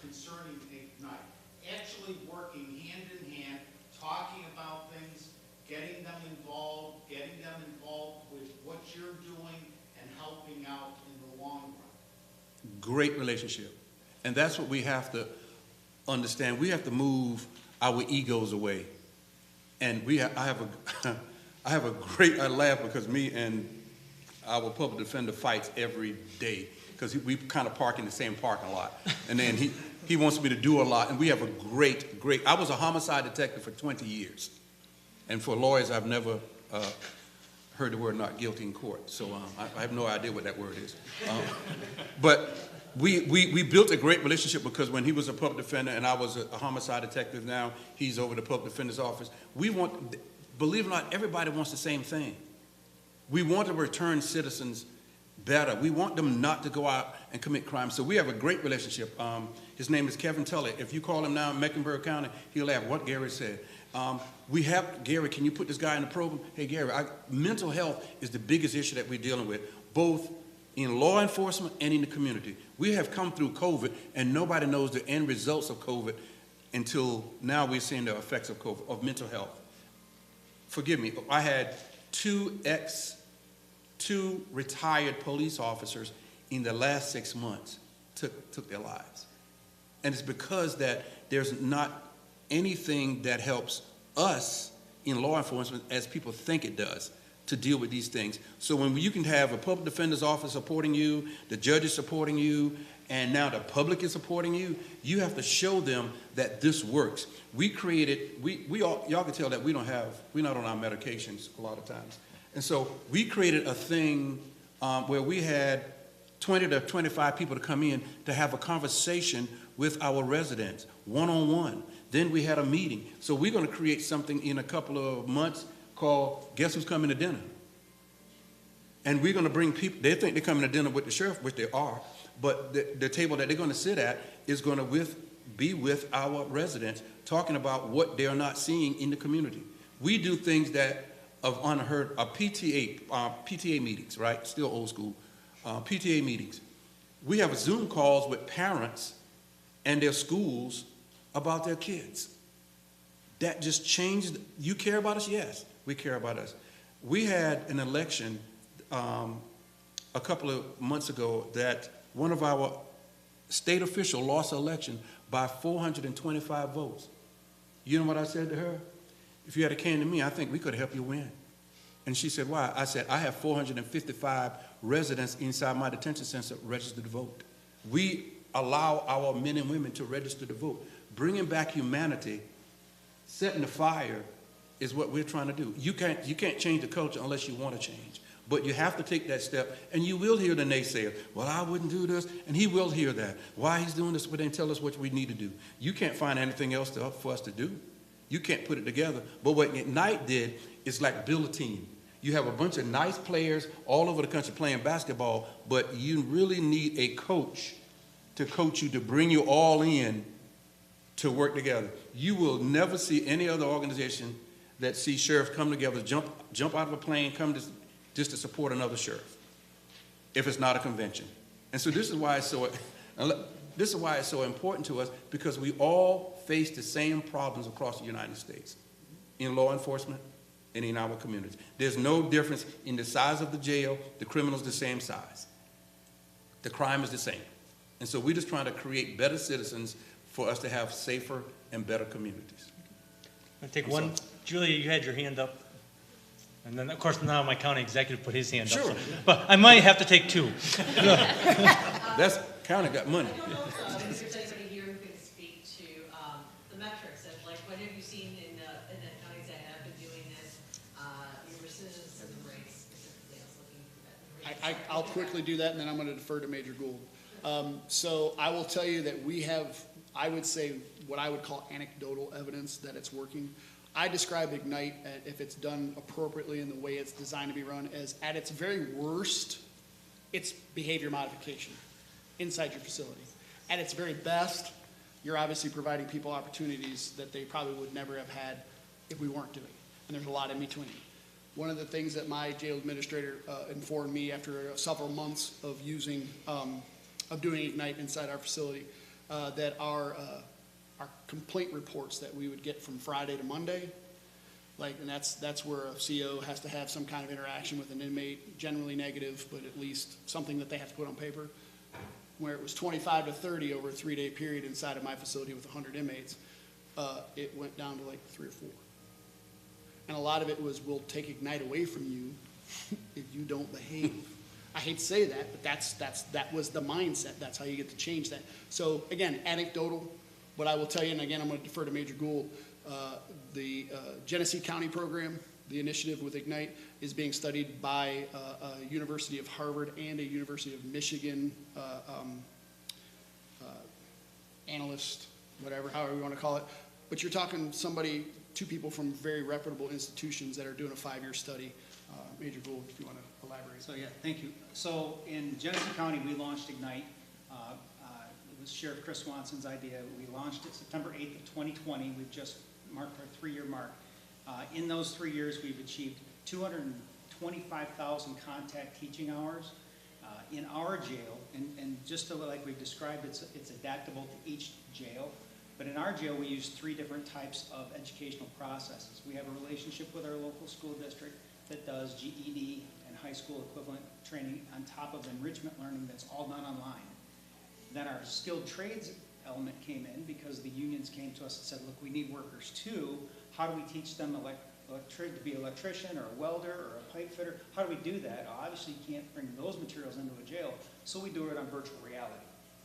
concerning Ignite? Actually working hand in hand, talking about things, getting them involved with what you're doing and helping out in the long run. Great relationship. And that's what we have to understand. We have to move our egos away. And I have a great, I laugh because me and our public defender fights every day because we kind of park in the same parking lot. And then he wants me to do a lot. And we have a great, I was a homicide detective for 20 years. And for lawyers, I've never heard the word not guilty in court. So I have no idea what that word is. But we built a great relationship because when he was a public defender and I was a homicide detective now, he's over the public defender's office. Believe it or not, everybody wants the same thing. We want to return citizens better. We want them not to go out and commit crime. So we have a great relationship. His name is Kevin Tully. If you call him now in Mecklenburg County, he'll ask what Gary said. We have, Gary, can you put this guy in the program? Hey, Gary, mental health is the biggest issue that we're dealing with, both in law enforcement and in the community. We have come through COVID, and nobody knows the end results of COVID until now we're seeing the effects of mental health. Forgive me, I had two retired police officers in the last 6 months took their lives. And it's because that there's not anything that helps us in law enforcement as people think it does to deal with these things. So when you can have a public defender's office supporting you, the judge is supporting you, and now the public is supporting you, you have to show them that this works. We created, y'all can tell that we're not on our medications a lot of times. And so we created a thing where we had 20 to 25 people to come in to have a conversation with our residents, one-on-one. Then we had a meeting. So we're going to create something in a couple of months called Guess Who's Coming to Dinner? And we're going to bring people, they think they're coming to dinner with the sheriff, which they are, but the table that they're going to sit at is going to be with our residents, talking about what they're not seeing in the community. We do things that of unheard of, PTA meetings, right? Still old school. PTA meetings. We have Zoom calls with parents and their schools about their kids. That just changed. You care about us? Yes, we care about us. We had an election a couple of months ago that one of our state officials lost an election by 425 votes. You know what I said to her? If you had came to me, I think we could help you win. And she said, why? I said, I have 455 residents inside my detention center registered to vote. We allow our men and women to register to vote. Bringing back humanity, setting the fire is what we're trying to do. You can't change the culture unless you want to change. But you have to take that step, and you will hear the naysayer. Well, I wouldn't do this, and he will hear that. Why he's doing this, but then tell us what we need to do. You can't find anything else for us to do. You can't put it together. But what Ignite did is like build a team. You have a bunch of nice players all over the country playing basketball, but you really need a coach to coach you, to bring you all in to work together. You will never see any other organization that sees sheriffs come together, jump out of a plane, come just to support another sheriff, if it's not a convention. And so this is why it's so important to us, because we all face the same problems across the United States in law enforcement and in our communities. There's no difference in the size of the jail. The criminal's the same size. The crime is the same. And so we're just trying to create better citizens for us to have safer and better communities. I'll take one. Julia, you had your hand up. And then, of course, now my county executive put his hand up. Sure. But I might have to take two. That's county got money. I don't know if there's anybody here who can speak to the metrics of, like, what have you seen in the counties that have been doing this, your recidivism rates specifically? I was looking for that. I'll quickly do that, and then I'm going to defer to Major Gould. So I will tell you that we have, I would say, what I would call anecdotal evidence that it's working. I describe Ignite, if it's done appropriately in the way it's designed to be run, as at its very worst, it's behavior modification inside your facility. At its very best, you're obviously providing people opportunities that they probably would never have had if we weren't doing. And there's a lot in between. One of the things that my jail administrator informed me after several months of doing Ignite inside our facility, that our complaint reports that we would get from Friday to Monday, and that's where a CO has to have some kind of interaction with an inmate, generally negative, but at least something that they have to put on paper. Where it was 25 to 30 over a 3-day period inside of my facility with 100 inmates, it went down to like 3 or 4. And a lot of it was, we'll take Ignite away from you if you don't behave. I hate to say that, but that was the mindset. That's how you get to change that. So again, anecdotal. But I will tell you, and again, I'm going to defer to Major Gould, the Genesee County program, the initiative with Ignite, is being studied by a University of Harvard and a University of Michigan analyst, whatever, however you want to call it. But you're talking two people from very reputable institutions that are doing a 5-year study. Major Gould, if you want to elaborate. So yeah, thank you. So in Genesee County, we launched Ignite. It was Sheriff Chris Swanson's idea. We launched it September 8th of 2020. We've just marked our 3-year mark. In those 3 years, we've achieved 225,000 contact teaching hours. In our jail, and just like we've described, it's adaptable to each jail. But in our jail, we use 3 different types of educational processes. We have a relationship with our local school district that does GED and high school equivalent training on top of enrichment learning that's all done online. Then our skilled trades element came in because the unions came to us and said, look, we need workers too. How do we teach them to be an electrician or a welder or a pipe fitter? How do we do that? Obviously, you can't bring those materials into a jail, so we do it on virtual reality.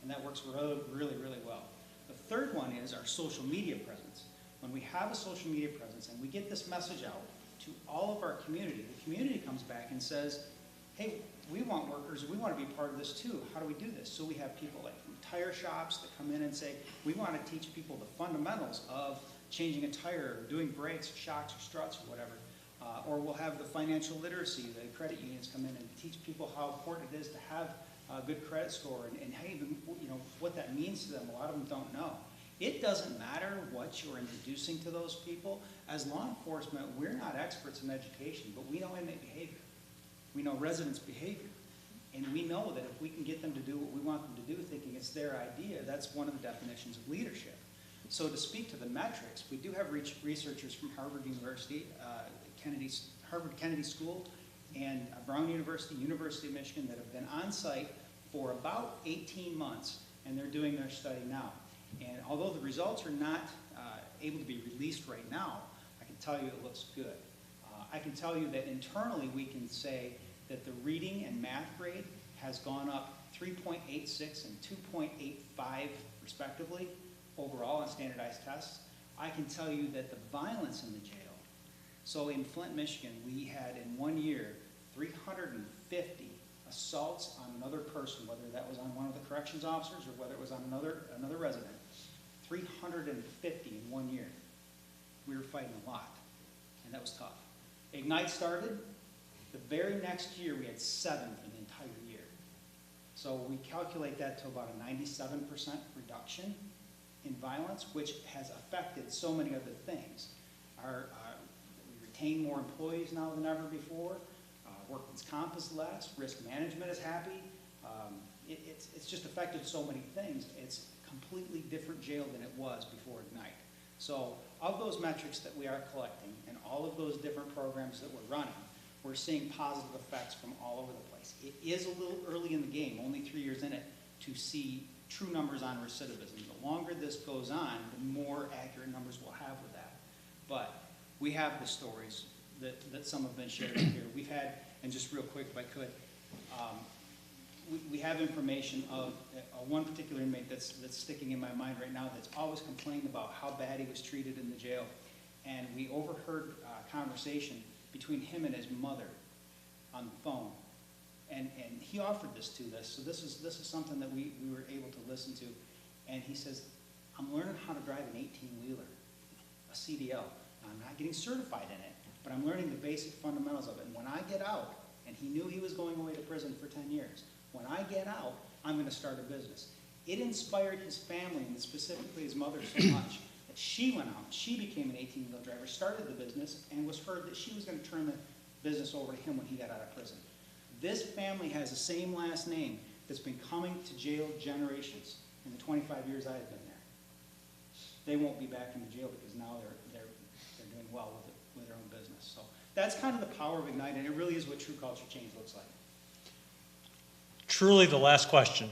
And that works really, really well. The third one is our social media presence. When we have a social media presence and we get this message out to all of our community, the community comes back and says, hey, we want workers, we want to be part of this too. How do we do this? So we have people like from tire shops that come in and say, we want to teach people the fundamentals of changing a tire, or doing brakes, or shocks, or struts, or whatever. Or we'll have the financial literacy, the credit unions come in and teach people how important it is to have a good credit score and hey, you know, what that means to them. A lot of them don't know. It doesn't matter what you're introducing to those people. As law enforcement, we're not experts in education, but we know inmate behavior. We know residents' behavior. And we know that if we can get them to do what we want them to do, thinking it's their idea, that's one of the definitions of leadership. So to speak to the metrics, we do have researchers from Harvard University, Harvard Kennedy School, and Brown University, University of Michigan that have been on site for about 18 months, and they're doing their study now. And although the results are not able to be released right now, I can tell you it looks good. I can tell you that internally we can say that the reading and math grade has gone up 3.86 and 2.85 respectively overall on standardized tests. I can tell you that the violence in the jail, so in Flint, Michigan, we had in 1 year 350 assaults on another person, whether that was on one of the corrections officers or whether it was on another resident. 350 in 1 year. We were fighting a lot, and that was tough. Ignite started. The very next year, we had 7 for the entire year. So we calculate that to about a 97% reduction in violence, which has affected so many other things. We retain more employees now than ever before. Workman's comp is less. Risk management is happy. It's just affected so many things. It's a completely different jail than it was before Ignite. So of those metrics that we are collecting and all of those different programs that we're running, we're seeing positive effects from all over the place. It is a little early in the game, only 3 years in it, to see true numbers on recidivism. The longer this goes on, the more accurate numbers we'll have with that. But we have the stories that some have been shared here. We've had, and just real quick if I could, we have information of one particular inmate that's sticking in my mind right now that's always complained about how bad he was treated in the jail. And we overheard a conversation between him and his mother on the phone. And he offered this to us, so this is something that we were able to listen to. And he says, I'm learning how to drive an 18-wheeler, a CDL. I'm not getting certified in it, but I'm learning the basic fundamentals of it. And when I get out, and he knew he was going away to prison for 10 years, when I get out, I'm going to start a business. It inspired his family, and specifically his mother, so much that she went out, she became an 18-wheel driver, started the business, and was heard that she was going to turn the business over to him when he got out of prison. This family has the same last name that's been coming to jail generations in the 25 years I've been there. They won't be back in the jail because now they're doing well with their own business. So that's kind of the power of Ignite, and it really is what true culture change looks like. Truly the last question.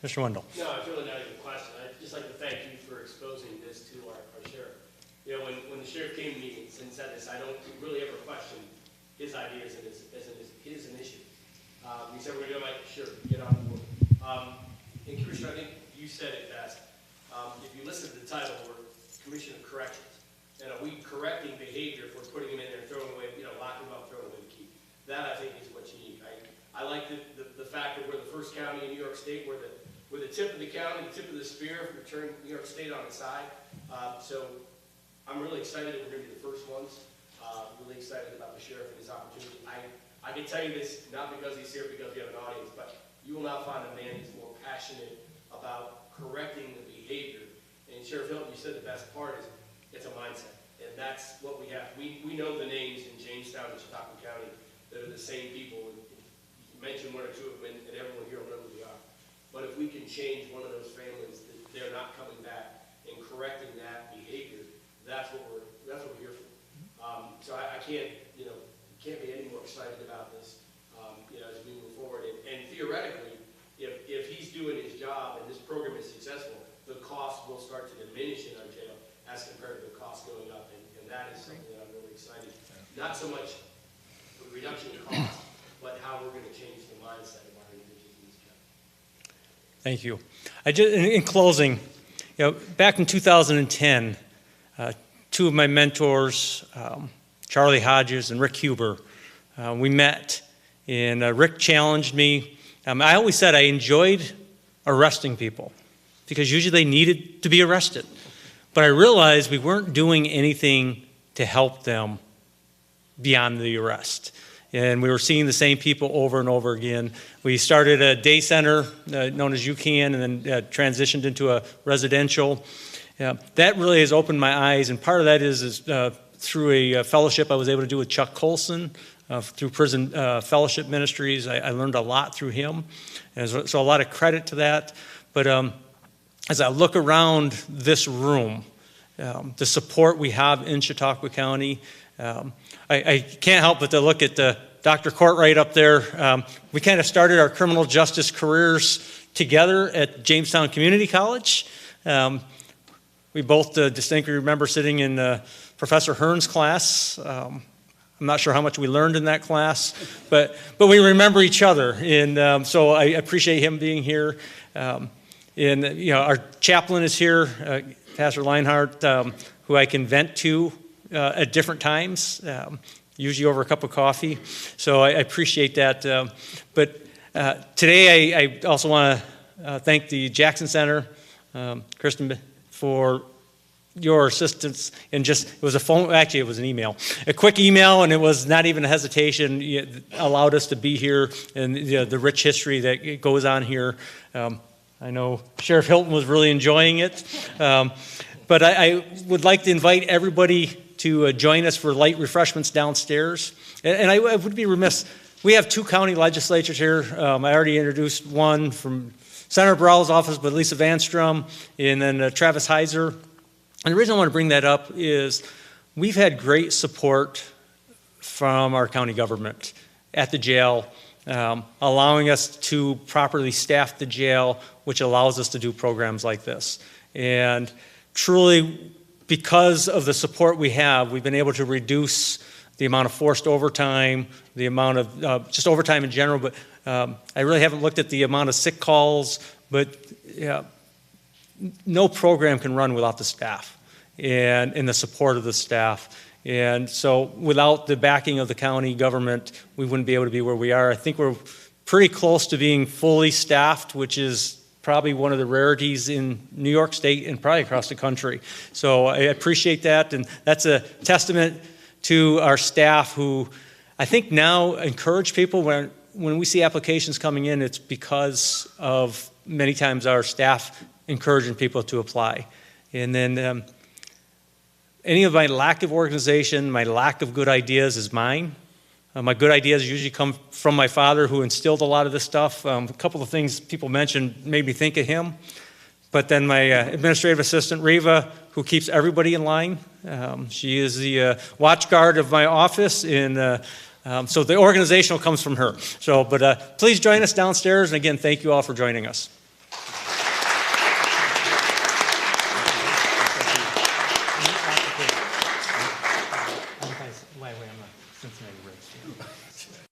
Mr. Wendell. No, it's really not even a question. I'd just like to thank you for exposing this to our sheriff. You know, when the sheriff came to me and said this, I don't really ever question his ideas as an issue. He said, we're going to do it, like, sure, get on board. And Commissioner, I think you said it best. If you listen to the title, we're Commission of Corrections. And are we correcting behavior if we're putting them in there, throwing away, locking them up, throwing away the key? That, I think, is what's unique. I like the fact that we're the first county in New York State where the tip of the county, the tip of the spear, if we turn New York State on its side. So I'm really excited that we're going to be the first ones. Really excited about the sheriff and his opportunity. I can tell you this, not because he's here, because we have an audience, but you will not find a man who's more passionate about correcting the behavior. And Sheriff Hilton, you said the best part is it's a mindset. And that's what we have. We know the names in Jamestown and Chautauqua County that are the same people. You mentioned one or two of them, and everyone here will know who they are. But if we can change one of those families, they're not coming back. and correcting that behavior, that's what we're here for. So I can't, can't be any more excited about this, as we move forward. And theoretically, if he's doing his job and this program is successful, the cost will start to diminish in our jail as compared to the cost going up, and that is something that I'm really excited. Not so much the reduction in cost, but how we're going to change the mindset of our individuals in this jail. Thank you. In closing, back in 2010, two of my mentors, Charlie Hodges and Rick Huber, we met, and Rick challenged me. I always said I enjoyed arresting people because usually they needed to be arrested. But I realized we weren't doing anything to help them beyond the arrest. And we were seeing the same people over and over again. We started a day center known as UCAN and then transitioned into a residential. That really has opened my eyes, and part of that is through a fellowship I was able to do with Chuck Colson through Prison Fellowship Ministries. I learned a lot through him, and so a lot of credit to that. But as I look around this room, the support we have in Chautauqua County, I can't help but to look at Dr. Courtright up there. We kind of started our criminal justice careers together at Jamestown Community College. We both distinctly remember sitting in Professor Hearn's class. I'm not sure how much we learned in that class, but we remember each other, and so I appreciate him being here. And our chaplain is here, Pastor Leinhardt, who I can vent to at different times, usually over a cup of coffee. So I appreciate that. But today I also want to thank the Jackson Center, Kristen, for your assistance. And it was a phone, actually it was an email, a quick email, and it was not even a hesitation. It allowed us to be here, and the rich history that goes on here. I know Sheriff Hilton was really enjoying it. But I would like to invite everybody to join us for light refreshments downstairs. And I would be remiss, we have two county legislatures here. I already introduced one from Senator Browell's office, but Lisa Vanstrom, and then Travis Heiser. And the reason I want to bring that up is we've had great support from our county government at the jail, allowing us to properly staff the jail, which allows us to do programs like this. And truly, because of the support we have, we've been able to reduce the amount of forced overtime, the amount of just overtime in general, but I really haven't looked at the amount of sick calls, but no program can run without the staff and the support of the staff. And so without the backing of the county government, we wouldn't be able to be where we are. I think we're pretty close to being fully staffed, which is probably one of the rarities in New York State and probably across the country. So I appreciate that, and that's a testament to our staff who I think now encourage people when we see applications coming in, it's because of many times our staff encouraging people to apply. And then any of my lack of organization, my lack of good ideas is mine. My good ideas usually come from my father, who instilled a lot of this stuff. A couple of things people mentioned made me think of him. But then my administrative assistant, Reva, who keeps everybody in line. She is the watch guard of my office, and so the organizational comes from her. So, but please join us downstairs, and again, thank you all for joining us. Cincinnati Reds.